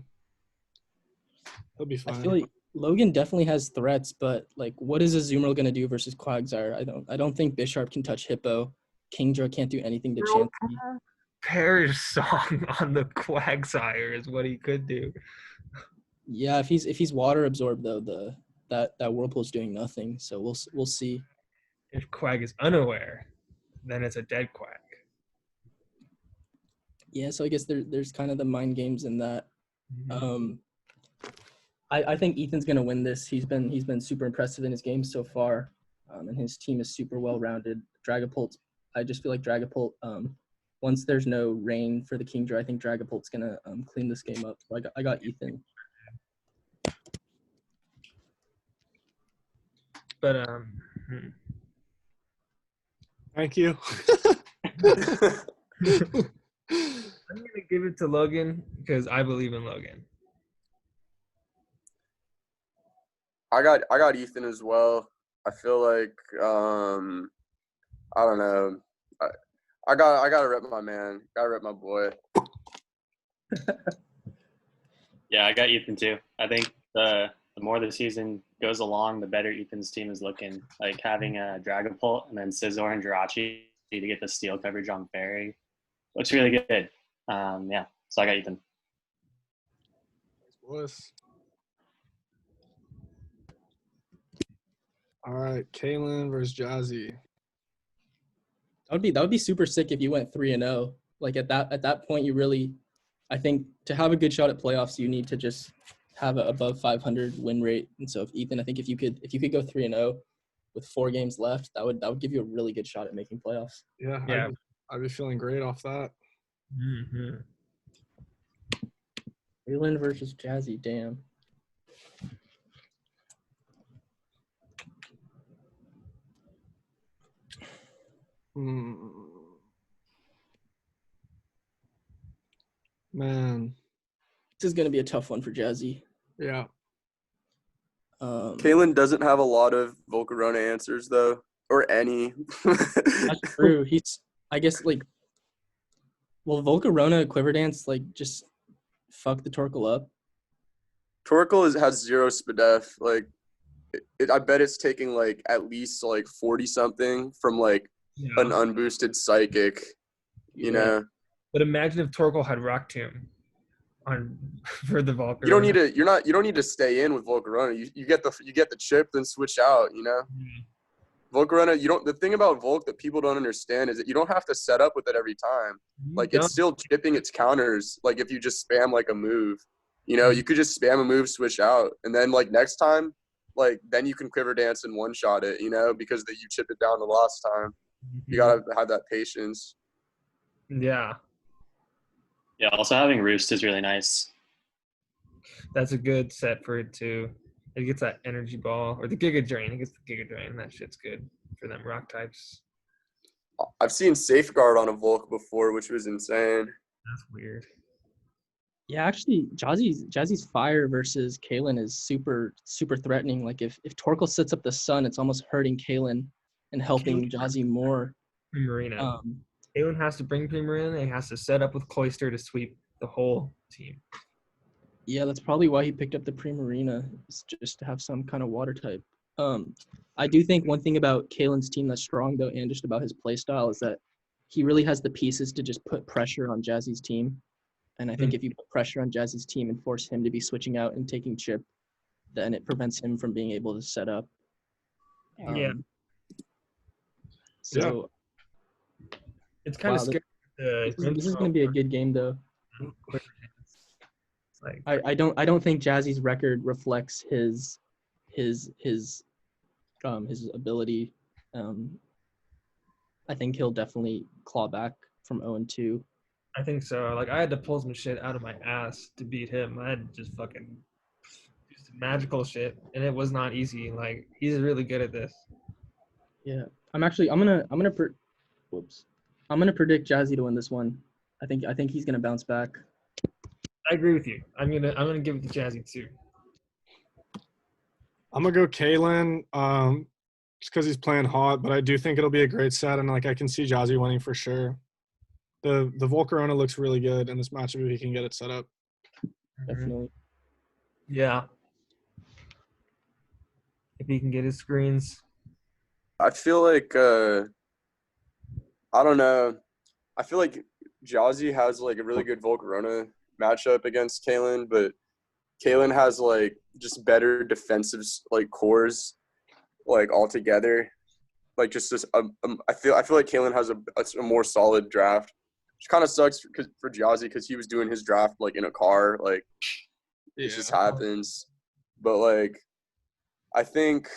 He'll be fine. I feel like Logan definitely has threats, but what is Azumarill gonna do versus Quagsire? I don't think Bisharp can touch Hippo. Kingdra can't do anything to Chansey. Perish Song on the Quagsire is what he could do. Yeah, if he's water absorbed though, that Whirlpool's doing nothing. So we'll see. If Quag is unaware, then it's a dead Quag. Yeah, so I guess there's kind of the mind games in that. I think Ethan's gonna win this. He's been super impressive in his games so far, and his team is super well rounded. Dragapult, I just feel like Dragapult. Once there's no rain for the Kingdra, I think Dragapult's gonna clean this game up. So I got Ethan. But Thank you. I'm gonna give it to Logan because I believe in Logan. I got Ethan as well. I feel like I don't know. I gotta rep my man. Gotta rep my boy. Yeah, I got Ethan too. I think the more the season goes along, the better Ethan's team is looking. Like having a Dragapult and then Scizor and Jirachi to get the steal coverage on Fairy looks really good. Yeah, so I got Ethan. Boys. All right, Kaylin versus Jazzy. That would be super sick if you went 3-0. At that point, you really, I think to have a good shot at playoffs, you need to just have an above 500 win rate. And so if you could go 3-0 with 4 games left, that would give you a really good shot at making playoffs. Yeah. I'd be feeling great off that. Mm-hmm. Kaylin versus Jazzy, damn. Man. This is going to be a tough one for Jazzy. Yeah. Kaylin doesn't have a lot of Volcarona answers, though, or any. That's true. I guess, Volcarona, Quiver Dance, just fuck the Torkoal up? Torkoal has 0 Spadef. I bet it's taking, at least, 40-something from, an unboosted Psychic, you know? But imagine if Torkoal had Rock Tomb for the Volcarona. You don't need to stay in with Volcarona. You get the chip, then switch out, you know? Mm-hmm. Volcarona, the thing about Volk that people don't understand is that you don't have to set up with it every time. It's still chipping its counters, if you just spam a move. You know, you could just spam a move, switch out, and then next time, then you can Quiver Dance and one-shot it, you know, because you chipped it down the last time. Mm-hmm. You gotta have that patience. Yeah. Yeah, also having Roost is really nice. That's a good set for it too. It gets that energy ball or the Giga Drain. It gets the Giga Drain. That shit's good for them rock types. I've seen Safeguard on a Volk before, which was insane. That's weird. Yeah, actually, Jazzy's Fire versus Kaylin is super, super threatening. If Torkoal sets up the sun, it's almost hurting Kaylin and helping Jazzy more. Primarina. Kaylin has to bring Primarina. He has to set up with Cloyster to sweep the whole team. Yeah, that's probably why he picked up the Primarina, just to have some kind of water type. I do think one thing about Kaylin's team that's strong, though, and just about his play style is that he really has the pieces to just put pressure on Jazzy's team. And I think if you put pressure on Jazzy's team and force him to be switching out and taking chip, then it prevents him from being able to set up. So it's kind of scary. This is going to be a good game, though. I don't think Jazzy's record reflects his ability. I think he'll definitely claw back from 0-2. I think so. Like, I had to pull some shit out of my ass to beat him. I had to just fucking do some magical shit, and it was not easy. Like, he's really good at this. Yeah, I'm gonna predict Jazzy to win this one. I think he's gonna bounce back. I agree with you. I'm gonna give it to Jazzy too. I'm gonna go Kalen, just because he's playing hot, but I do think it'll be a great set, and like I can see Jazzy winning for sure. The Volcarona looks really good in this matchup if he can get it set up. Definitely. Yeah. If he can get his screens. I feel like I don't know. I feel like Jazzy has like a really good Volcarona matchup against Kalen, but Kalen has like just better defensive like cores like altogether. Like just this, I feel like Kalen has a more solid draft. Which kind of sucks for Jazzy because he was doing his draft like in a car. Like it just happens. But like I think.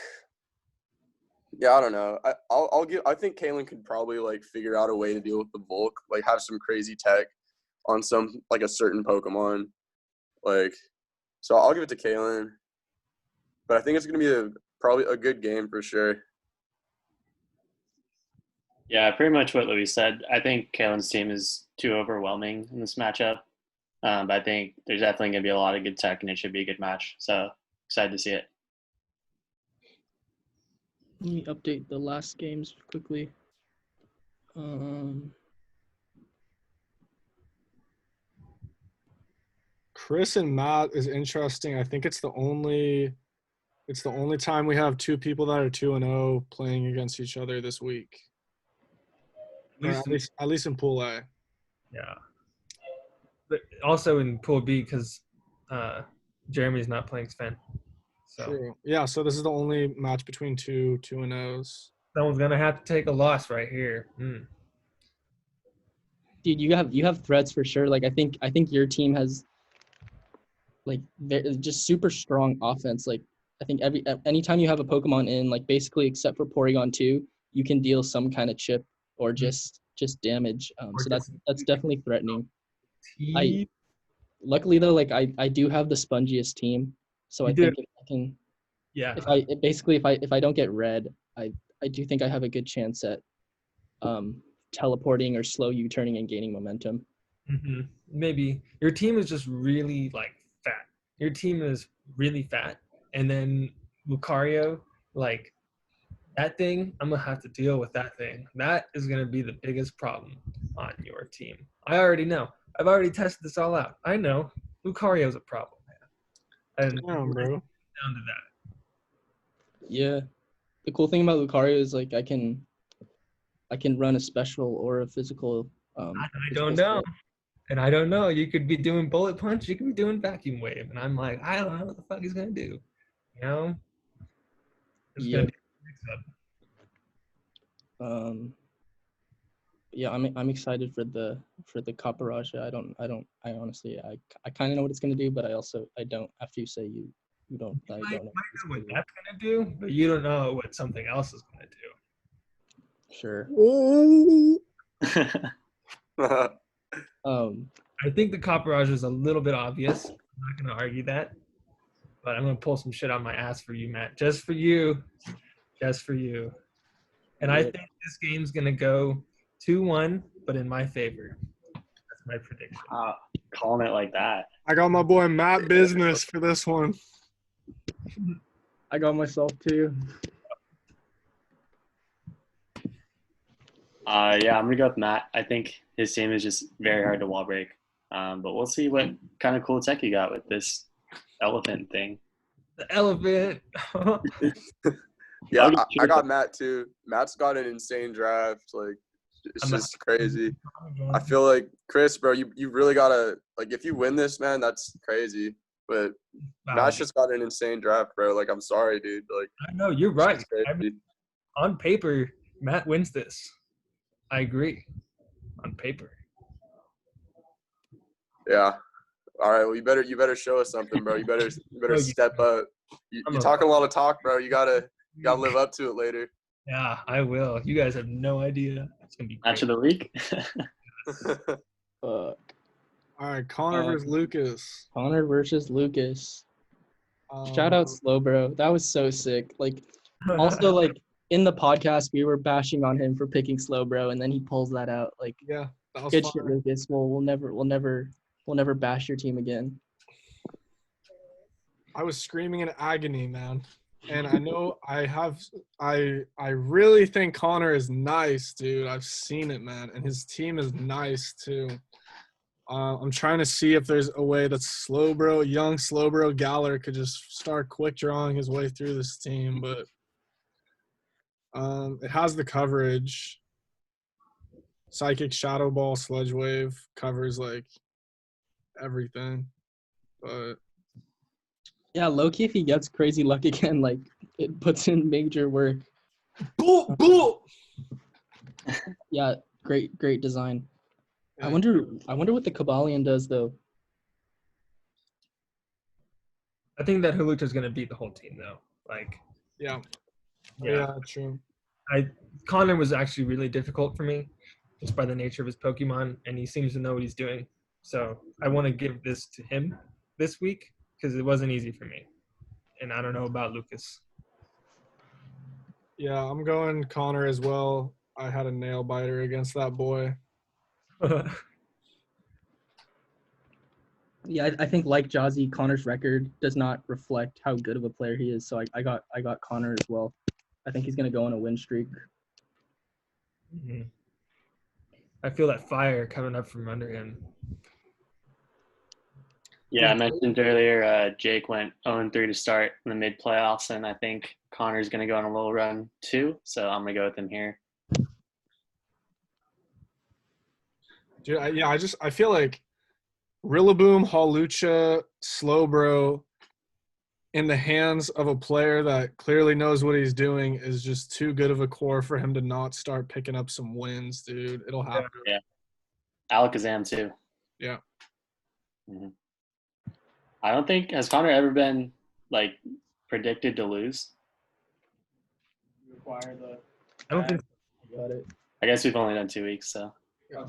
Yeah, I don't know. I think Kalen could probably like figure out a way to deal with the Volk, like have some crazy tech on some like a certain Pokemon, like. So I'll give it to Kalen, but I think it's gonna be probably a good game for sure. Yeah, pretty much what Louis said. I think Kalen's team is too overwhelming in this matchup, but I think there's definitely gonna be a lot of good tech, and it should be a good match. So excited to see it. Let me update the last games quickly. Chris and Matt is interesting. I think it's the only time we have two people that are 2-0 playing against each other this week. At least in Pool A. Yeah. But also in Pool B because Jeremy's not playing Sven. So. True. Yeah, so this is the only match between 2-0s. Someone's gonna have to take a loss right here. Dude, you have threats for sure. Like I think your team has like just super strong offense. Like I think anytime you have a Pokemon in, like basically except for Porygon 2, you can deal some kind of chip or just damage. So that's definitely threatening. Luckily though, like I do have the spongiest team, so I think if I can. Yeah. If I don't get red, I do think I have a good chance at teleporting or slow U-turning and gaining momentum. Mm-hmm. Maybe your team is just really like fat. Your team is really fat, and then Lucario, like that thing, I'm gonna have to deal with that thing. That is gonna be the biggest problem on your team. I already know. I've already tested this all out. I know Lucario's a problem, man. And Damn, bro. Down to that. Yeah, the cool thing about Lucario is like I can run a special or a physical. I don't know. And I don't know. You could be doing bullet punch. You could be doing vacuum wave. And I'm like, I don't know what the fuck he's gonna do. You know? It's gonna be Yeah, I'm excited for the Caparaja. I honestly kind of know what it's gonna do, but I don't. After you say you don't. You might know what that's gonna do, but you don't know what something else is gonna do. Sure. I think the Caparaja is a little bit obvious. I'm not gonna argue that, but I'm gonna pull some shit out my ass for you, Matt. Just for you. And I think this game's gonna go 2-1, but in my favor. That's my prediction. Calling it like that. I got my boy Matt business for this one. I got myself too. Yeah, I'm gonna go with Matt. I think his team is just very hard to wall break. But we'll see what kind of cool tech you got with this elephant thing. The elephant. Yeah, I got Matt too. Matt's got an insane draft. Like, it's just crazy. I feel like Chris, bro, you really gotta like if you win this, man, that's crazy. But Matt's just got an insane draft, bro. Like, I'm sorry, dude. Like, I know you're right. I mean, on paper, Matt wins this. I agree. On paper. Yeah. All right. Well, you better show us something, bro. You better step up. You're talking a lot of talk, bro. You gotta live up to it later. Yeah, I will. You guys have no idea. It's gonna be Match of great. the week. Fuck. All right, Connor versus Lucas. Connor versus Lucas. Shout out Slow Bro. That was so sick. Like, also, like, in the podcast, we were bashing on him for picking Slow Bro, and then he pulls that out. Like, Yeah, that was good fun. shit, Lucas. We'll never bash your team again. I was screaming in agony, man. And I know I really think Connor is nice, dude. I've seen it, man. And his team is nice too. I'm trying to see if there's a way that young Slowbro Galler could just start quick drawing his way through this team, but it has the coverage. Psychic Shadow Ball Sludge Wave covers like everything. But Yeah, low-key, if he gets crazy luck again, like, it puts in major work. bull. Yeah, great design. Yeah. I wonder what the Kabalion does, though. I think that Haluta's gonna beat the whole team though. Like, Yeah. yeah. Yeah, true. Connor was actually really difficult for me, just by the nature of his Pokemon, and he seems to know what he's doing. So I want to give this to him this week because it wasn't easy for me, and I don't know about Lucas. Yeah, I'm going Connor as well. I had a nail biter against that boy. Yeah, I think like Jazzy, Connor's record does not reflect how good of a player he is. So I got Connor as well. I think he's gonna go on a win streak. Mhm. I feel that fire coming up from under him. Yeah, I mentioned earlier Jake went 0-3 to start in the mid-playoffs, and I think Connor's going to go on a little run too, so I'm going to go with him here. Dude, I feel like Rillaboom, Hawlucha, Slowbro in the hands of a player that clearly knows what he's doing is just too good of a core for him to not start picking up some wins, dude. It'll happen. Yeah. Alakazam too. Yeah. Mm-hmm. I don't think – has Connor ever been, like, predicted to lose? I don't think so. Got it. I guess we've only done 2 weeks, so.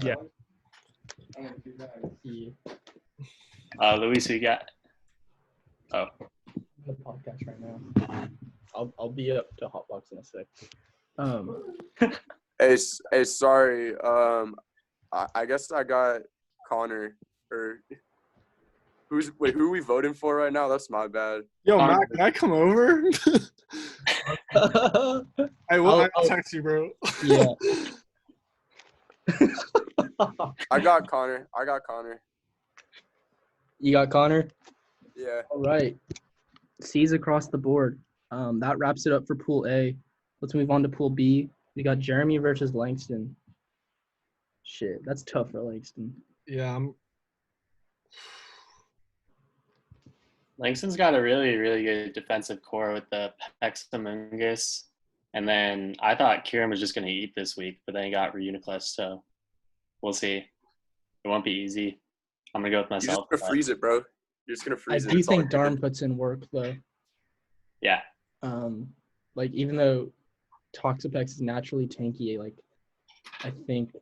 Yeah. Luis, we got – oh. The podcast right now. I'll be up to Hotbox in a sec. Hey, sorry. I guess I got Connor. Or who are we voting for right now? That's my bad. Yo, Matt, can I come over? I'll text you, bro. Yeah. I got Connor. You got Connor? Yeah. All right. C's across the board. That wraps it up for Pool A. Let's move on to Pool B. We got Jeremy versus Langston. Shit, that's tough for Langston. Yeah, Langston's got a really, really good defensive core with the Pexamungus. And then I thought Kieran was just going to eat this week, but then he got Reuniclus, so we'll see. It won't be easy. I'm going to go with myself. You're just going to freeze it, bro. You're just going to freeze it. I do think Darm puts in work, though. Yeah. Like, even though Toxapex is naturally tanky, like, I think,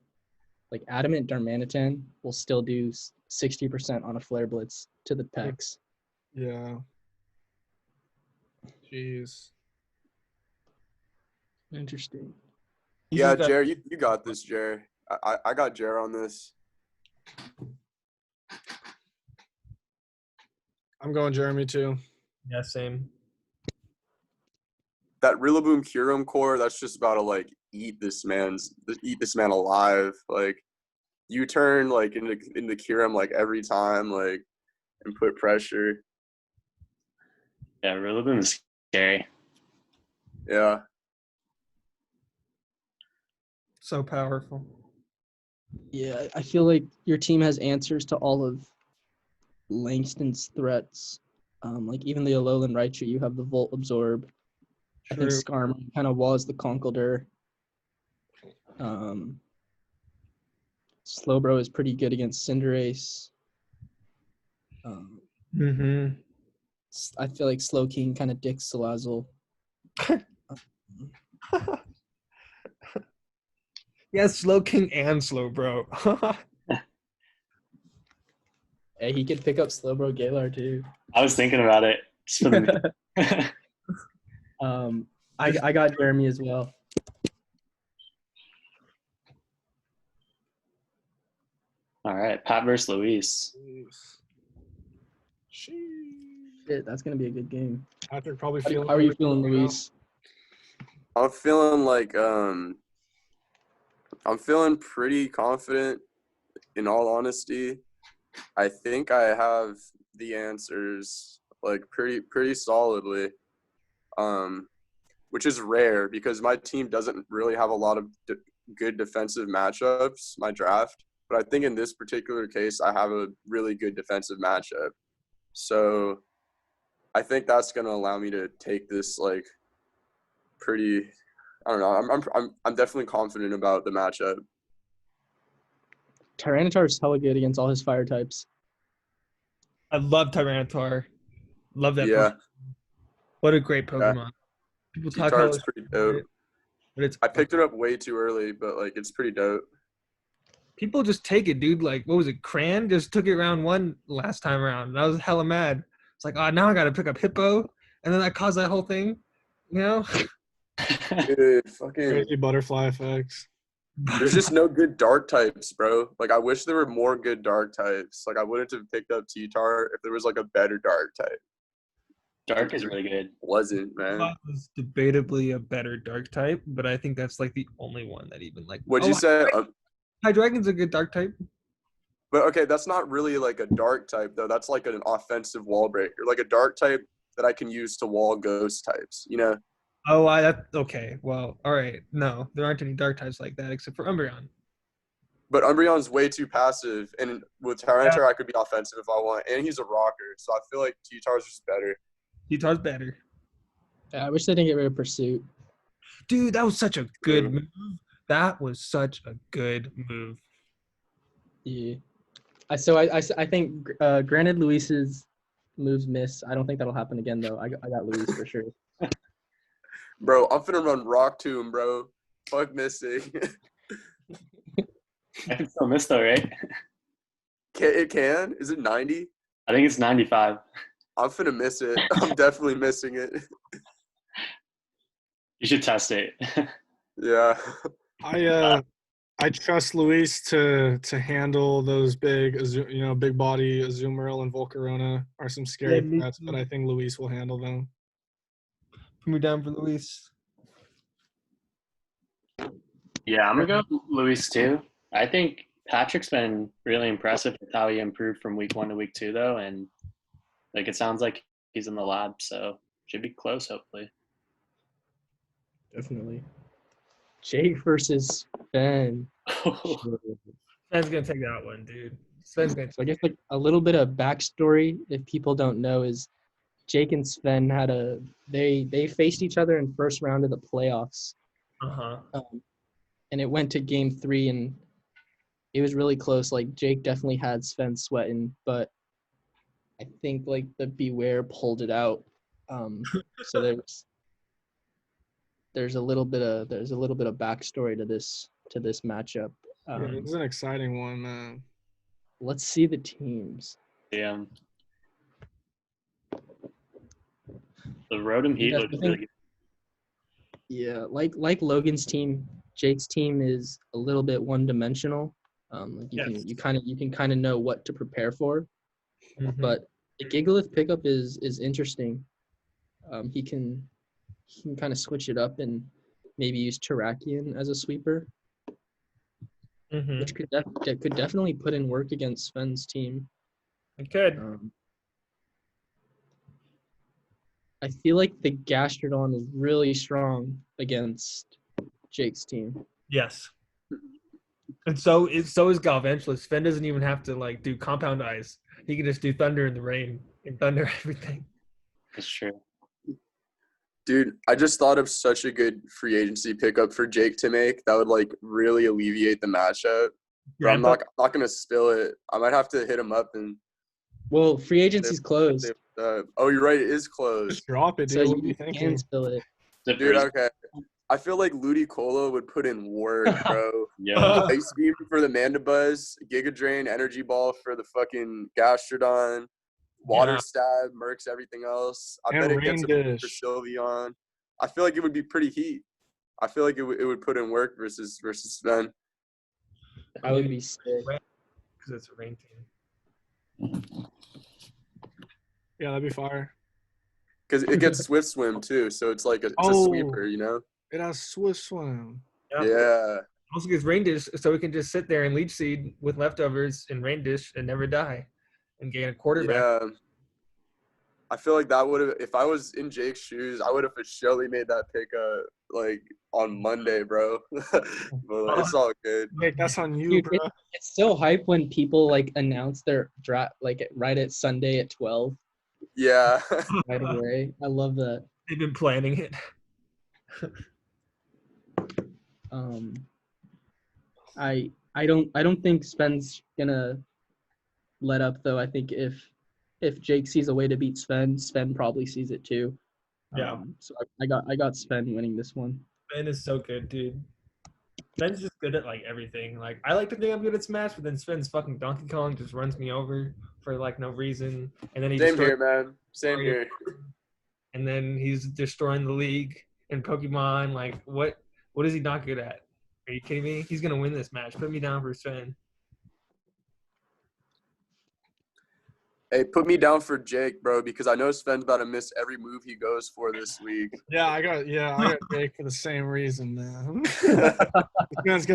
like, Adamant Darmanitan will still do 60% on a Flare Blitz to the Pex. Yeah. Jeez. Interesting. Yeah, Jer, you got this, Jer. I got Jer on this. I'm going Jeremy too. Yeah, same. That Rillaboom Kyurem core, that's just about to like eat this man alive. Like you turn like into Kyurem like every time, like, and put pressure. Yeah, Rillaboom is scary. Yeah. So powerful. Yeah, I feel like your team has answers to all of Langston's threats. Like even the Alolan Raichu, you have the Volt Absorb. True. I think Skarmory kind of was the Conkeldurr. Slowbro is pretty good against Cinderace. I feel like Slowking kind of dicks Salazzle. He has slow king and slow bro. Hey, he could pick up Slowbro Galar too. I was thinking about it. Just for the I got Jeremy as well. All right, Pat versus Luis. Shit, that's gonna be a good game. Patrick probably How feeling. are you feeling, Luis? I'm feeling like I'm feeling pretty confident. In all honesty, I think I have the answers like pretty solidly, which is rare because my team doesn't really have a lot of good defensive matchups. My draft, but I think in this particular case, I have a really good defensive matchup. So I think that's gonna allow me to take this like pretty. I don't know. I'm definitely confident about the matchup. Tyranitar is hella good against all his fire types. I love Tyranitar. Love that. Yeah. Pokemon. What a great Pokemon. People talk about T-Tar's pretty dope. But I picked it up way too early, but like it's pretty dope. People just take it, dude. Like, what was it? Cran just took it round 1 last time around, and I was hella mad. It's like, oh, now I got to pick up Hippo, and then that caused that whole thing, you know? Dude, fucking Crazy butterfly effects. there's just no good dark types, bro. Like I wish there were more good dark types. Like I wouldn't have picked up T-Tar if there was like a better dark type. Dark is really good. Wasn't, man. It was debatably a better dark type, but I think that's like the only one that even like. What'd you say? Hydreigon's a good dark type. But okay, that's not really like a dark type though. That's like an offensive wall breaker, like a dark type that I can use to wall ghost types. You know? Oh, okay. Well, all right. No, there aren't any dark types like that except for Umbreon. But Umbreon's way too passive, and with Tyranitar, I could be offensive if I want, and he's a rocker, so I feel like T-Tar's just better. T-Tar's better. Yeah, I wish they didn't get rid of Pursuit. Dude, that was such a good move. That was such a good move. Yeah. I think granted Luis's moves miss. I don't think that'll happen again though. I got Luis for sure. Bro, I'm finna run Rock Tomb, bro. Fuck missing. I can still miss though, right? It can? Is it 90? I think it's 95. I'm finna miss it. I'm definitely missing it. You should test it. Yeah. I trust Luis to handle those big body Azumarill and Volcarona are some scary threats, but I think Luis will handle them. Put me down for Luis. Yeah, I'm gonna go Luis too. I think Patrick's been really impressive with how he improved from week 1 to week 2 though, and like it sounds like he's in the lab, so should be close hopefully. Definitely. Jake versus Ben. Sven's gonna take that one, dude. Sven's gonna. So I guess like a little bit of backstory, if people don't know, is Jake and Sven had they faced each other in first round of the playoffs. And it went to game 3, and it was really close. Like Jake definitely had Sven sweating, but I think like the Beware pulled it out. So there's a little bit of backstory to this matchup. It was an exciting one, man. Let's see the teams. Yeah. The Rotom Heat looks really good. Yeah, like Logan's team, Jake's team is a little bit one-dimensional. Like you can kind of know what to prepare for. Mm-hmm. But the Gigalith pickup is interesting. He can kind of switch it up and maybe use Terrakion as a sweeper, which could definitely put in work against Sven's team. It could. I feel like the Gastrodon is really strong against Jake's team. Yes. And so is Galvantula. Sven doesn't even have to like do compound ice. He can just do thunder in the rain and thunder everything. That's true. Dude, I just thought of such a good free agency pickup for Jake to make that would like really alleviate the matchup. But I'm not gonna spill it. I might have to hit him up and. Well, free agency's closed. Oh, you're right. It is closed. Just drop it, dude. So what are you you thinking? can spill it. Dude, okay. I feel like Ludicolo would put in work, bro. Yeah. Ice Beam for the Mandibuzz, Giga Drain, Energy Ball for the fucking Gastrodon, Water Stab, Mercs, everything else. I bet it gets a for Sylveon. I feel like it would be pretty heat. I feel like it would put in work versus Sven. I would be sick. Because it's a rain team. Yeah, that'd be fire. Because it gets Swift Swim too, so it's like it's a sweeper, you know? It has Swift Swim. Yeah. Also gets Rain Dish, so we can just sit there and Leech Seed with leftovers in Rain Dish and never die and gain a quarterback. Yeah. I feel like that would have, if I was in Jake's shoes, I would have for surely made that pick like on Monday, bro. But it's all good. Jake, that's on you, Dude, bro. It's so hype when people like announce their draft like right at Sunday at 12. Yeah. Right away. I love that. They've been planning it. I don't think Sven's gonna let up though. I think if Jake sees a way to beat Sven probably sees it too. Yeah. So I got Sven winning this one. Sven is so good, dude. Sven's just good at like everything. Like I like to think I'm good at Smash, but then Sven's fucking Donkey Kong just runs me over for like no reason. And then Same here, man. Same here. And then he's destroying the league in Pokemon. Like what is he not good at? Are you kidding me? He's gonna win this match. Put me down for Sven. Hey, put me down for Jake, bro, because I know Sven's about to miss every move he goes for this week. Yeah, I got Jake for the same reason, man. Sven's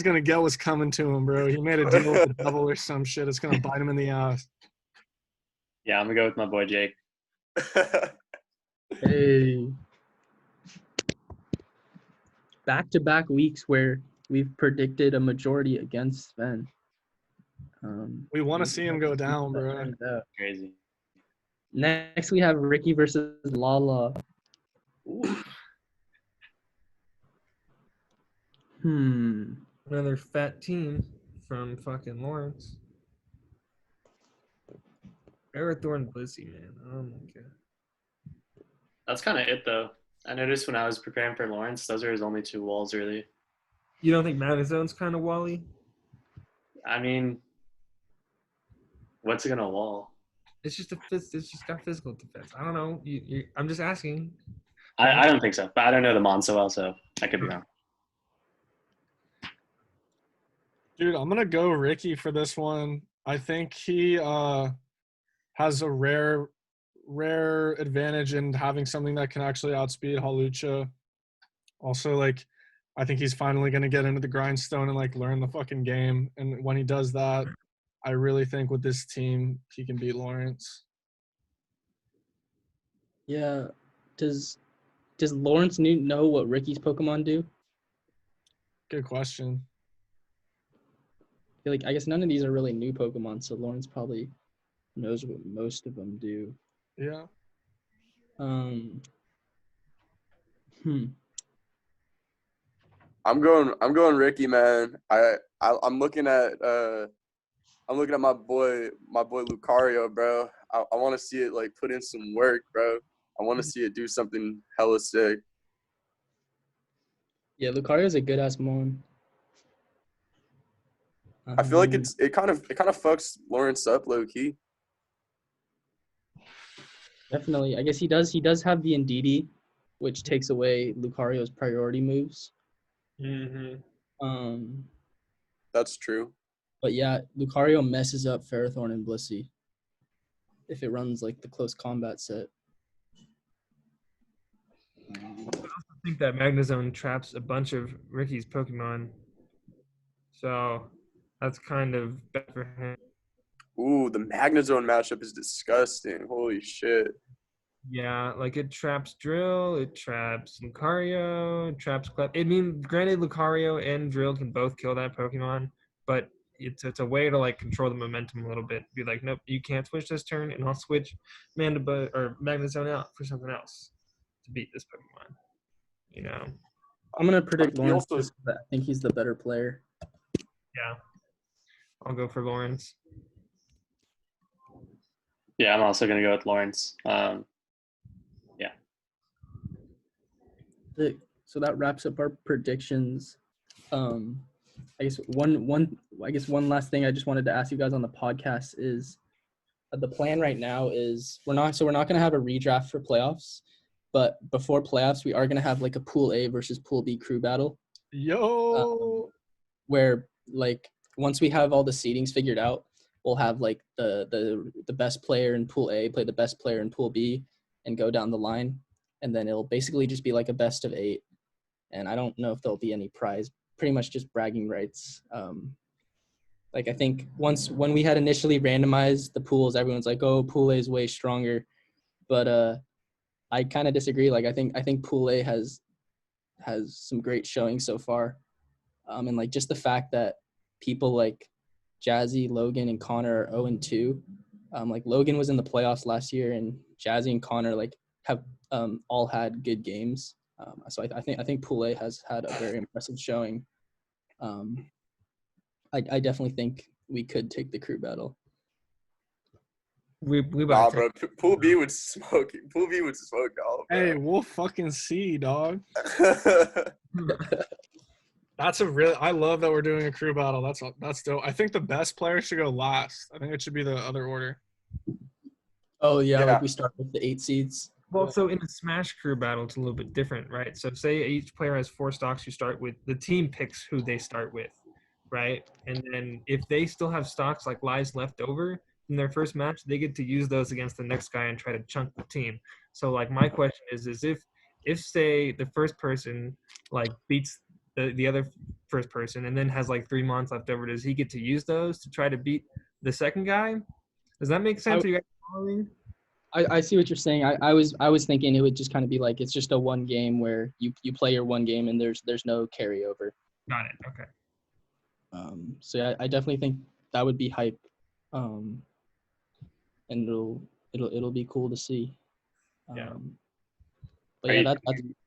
gonna get what's coming to him, bro. He made a deal with the devil or some shit. It's gonna bite him in the ass. Yeah, I'm gonna go with my boy Jake. Hey. Back-to-back weeks where we've predicted a majority against Sven. We want to see him go down, bro. Crazy. Next, we have Ricky versus Lala. Another fat team from fucking Lawrence. Ferrothorn Blissey, man. Oh my god. That's kind of it, though. I noticed when I was preparing for Lawrence, those are his only two walls, really. You don't think Madazone's kind of Wally? I mean, what's it gonna wall? It's just it's just got physical defense. I don't know. I'm just asking. I don't think so, but I don't know the Mon so well, so I could be wrong. Dude, I'm gonna go Ricky for this one. I think he has a rare advantage in having something that can actually outspeed Hawlucha. Also, like, I think he's finally gonna get into the grindstone and like learn the fucking game. And when he does that, I really think with this team he can beat Lawrence. Yeah. Does Lawrence know what Ricky's Pokemon do? Good question. I guess none of these are really new Pokemon, so Lawrence probably knows what most of them do. Yeah. I'm going Ricky, man. I'm looking at my boy Lucario, bro. I want to see it like put in some work, bro. I want to see it do something hella sick. Yeah, Lucario's a good ass Mon. I feel like it kind of fucks Lawrence up low key. Definitely. I guess he does have the Indeedee, which takes away Lucario's priority moves. Mm-hmm. That's true. But yeah, Lucario messes up Ferrothorn and Blissey if it runs like the close combat set. I also think that Magnezone traps a bunch of Ricky's Pokemon. So that's kind of bad for him. Ooh, the Magnezone matchup is disgusting. Holy shit. Yeah, like it traps Drill, it traps Lucario, it traps Clef. I mean, granted, Lucario and Drill can both kill that Pokemon, but it's a way to like control the momentum a little bit. Be like, nope, you can't switch this turn, and I'll switch Mandibuzz or Magnezone out for something else to beat this Pokemon. You know. I'm gonna predict Lawrence. I think he's the better player. Yeah, I'll go for Lawrence. Yeah, I'm also gonna go with Lawrence. so that wraps up our predictions. I guess one last thing I just wanted to ask you guys on the podcast is the plan right now is we're not going to have a redraft for playoffs, but before playoffs we are going to have like a Pool A versus Pool B crew battle. Where like once we have all the seedings figured out, we'll have like the best player in Pool A play the best player in Pool B and go down the line, and then it'll basically just be like a best of 8. And I don't know if there'll be any prize. Pretty much just bragging rights. Like I think when we had initially randomized the pools, everyone's like, "Oh, Pool A is way stronger," but I kind of disagree. Like I think Pool A has some great showing so far, and like just the fact that people like Jazzy, Logan, and Connor are 0-2. Like Logan was in the playoffs last year, and Jazzy and Connor like have all had good games. So I think Pool A has had a very impressive showing. I definitely think we could take the crew battle. We Nah, bro. Pool B would smoke. Pool B would smoke, dog. Hey, we'll fucking see, dog. That's I love that we're doing a crew battle. That's dope. I think the best player should go last. I think it should be the other order. Oh yeah. Like we start with the 8 seeds. Well, so in a Smash crew battle, it's a little bit different, right? So say each player has 4 stocks you start with. The team picks who they start with, right? And then if they still have stocks like lies left over in their first match, they get to use those against the next guy and try to chunk the team. So like my question is if say the first person like beats the other first person and then has like 3 months left over, does he get to use those to try to beat the second guy? Does that make sense? Are you guys following? I see what you're saying. I was thinking it would just kind of be like it's just a one game where you play your one game and there's no carryover. Got it. Okay. So yeah, I definitely think that would be hype. And it'll be cool to see. But yeah,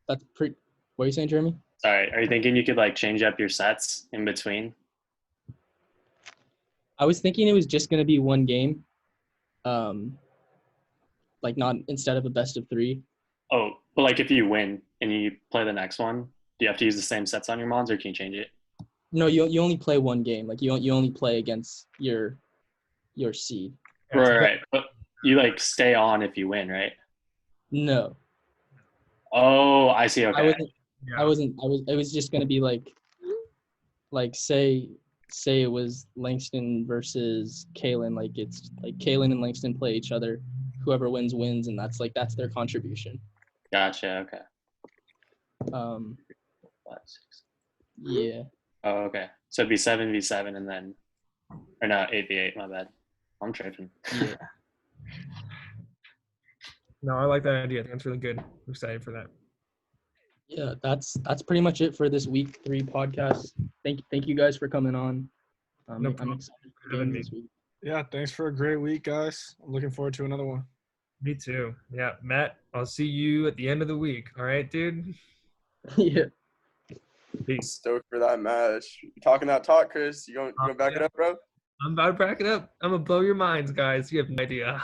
that's pretty. What are you saying, Jeremy? Sorry, are you thinking you could like change up your sets in between? I was thinking it was just gonna be one game. Like not instead of a best of 3. Oh, but like if you win and you play the next one, do you have to use the same sets on your mons, or can you change it? No, you only play one game. Like you only play against your seed. Right. But you like stay on if you win, right? No. Oh, I see. Okay. It was just gonna be like say it was Langston versus Kalen. Like it's like Kalen and Langston play each other. Whoever wins, and that's their contribution. Gotcha. Okay. 5, 6. Yeah. Oh, okay. So it'd be 7v7 and then, or no, 8v8. My bad. I'm tripping. Yeah. No, I like that idea. That's really good. I'm excited for that. Yeah, that's pretty much it for this week 3 podcast. Thank you guys for coming on. I'm excited for doing this week. Yeah, thanks for a great week, guys. I'm looking forward to another one. Me too. Yeah, Matt, I'll see you at the end of the week. All right, dude? Yeah. Peace. Stoked for that match. You talking that talk, Chris? You gonna back it up, bro? I'm about to back it up. I'm going to blow your minds, guys. You have no idea.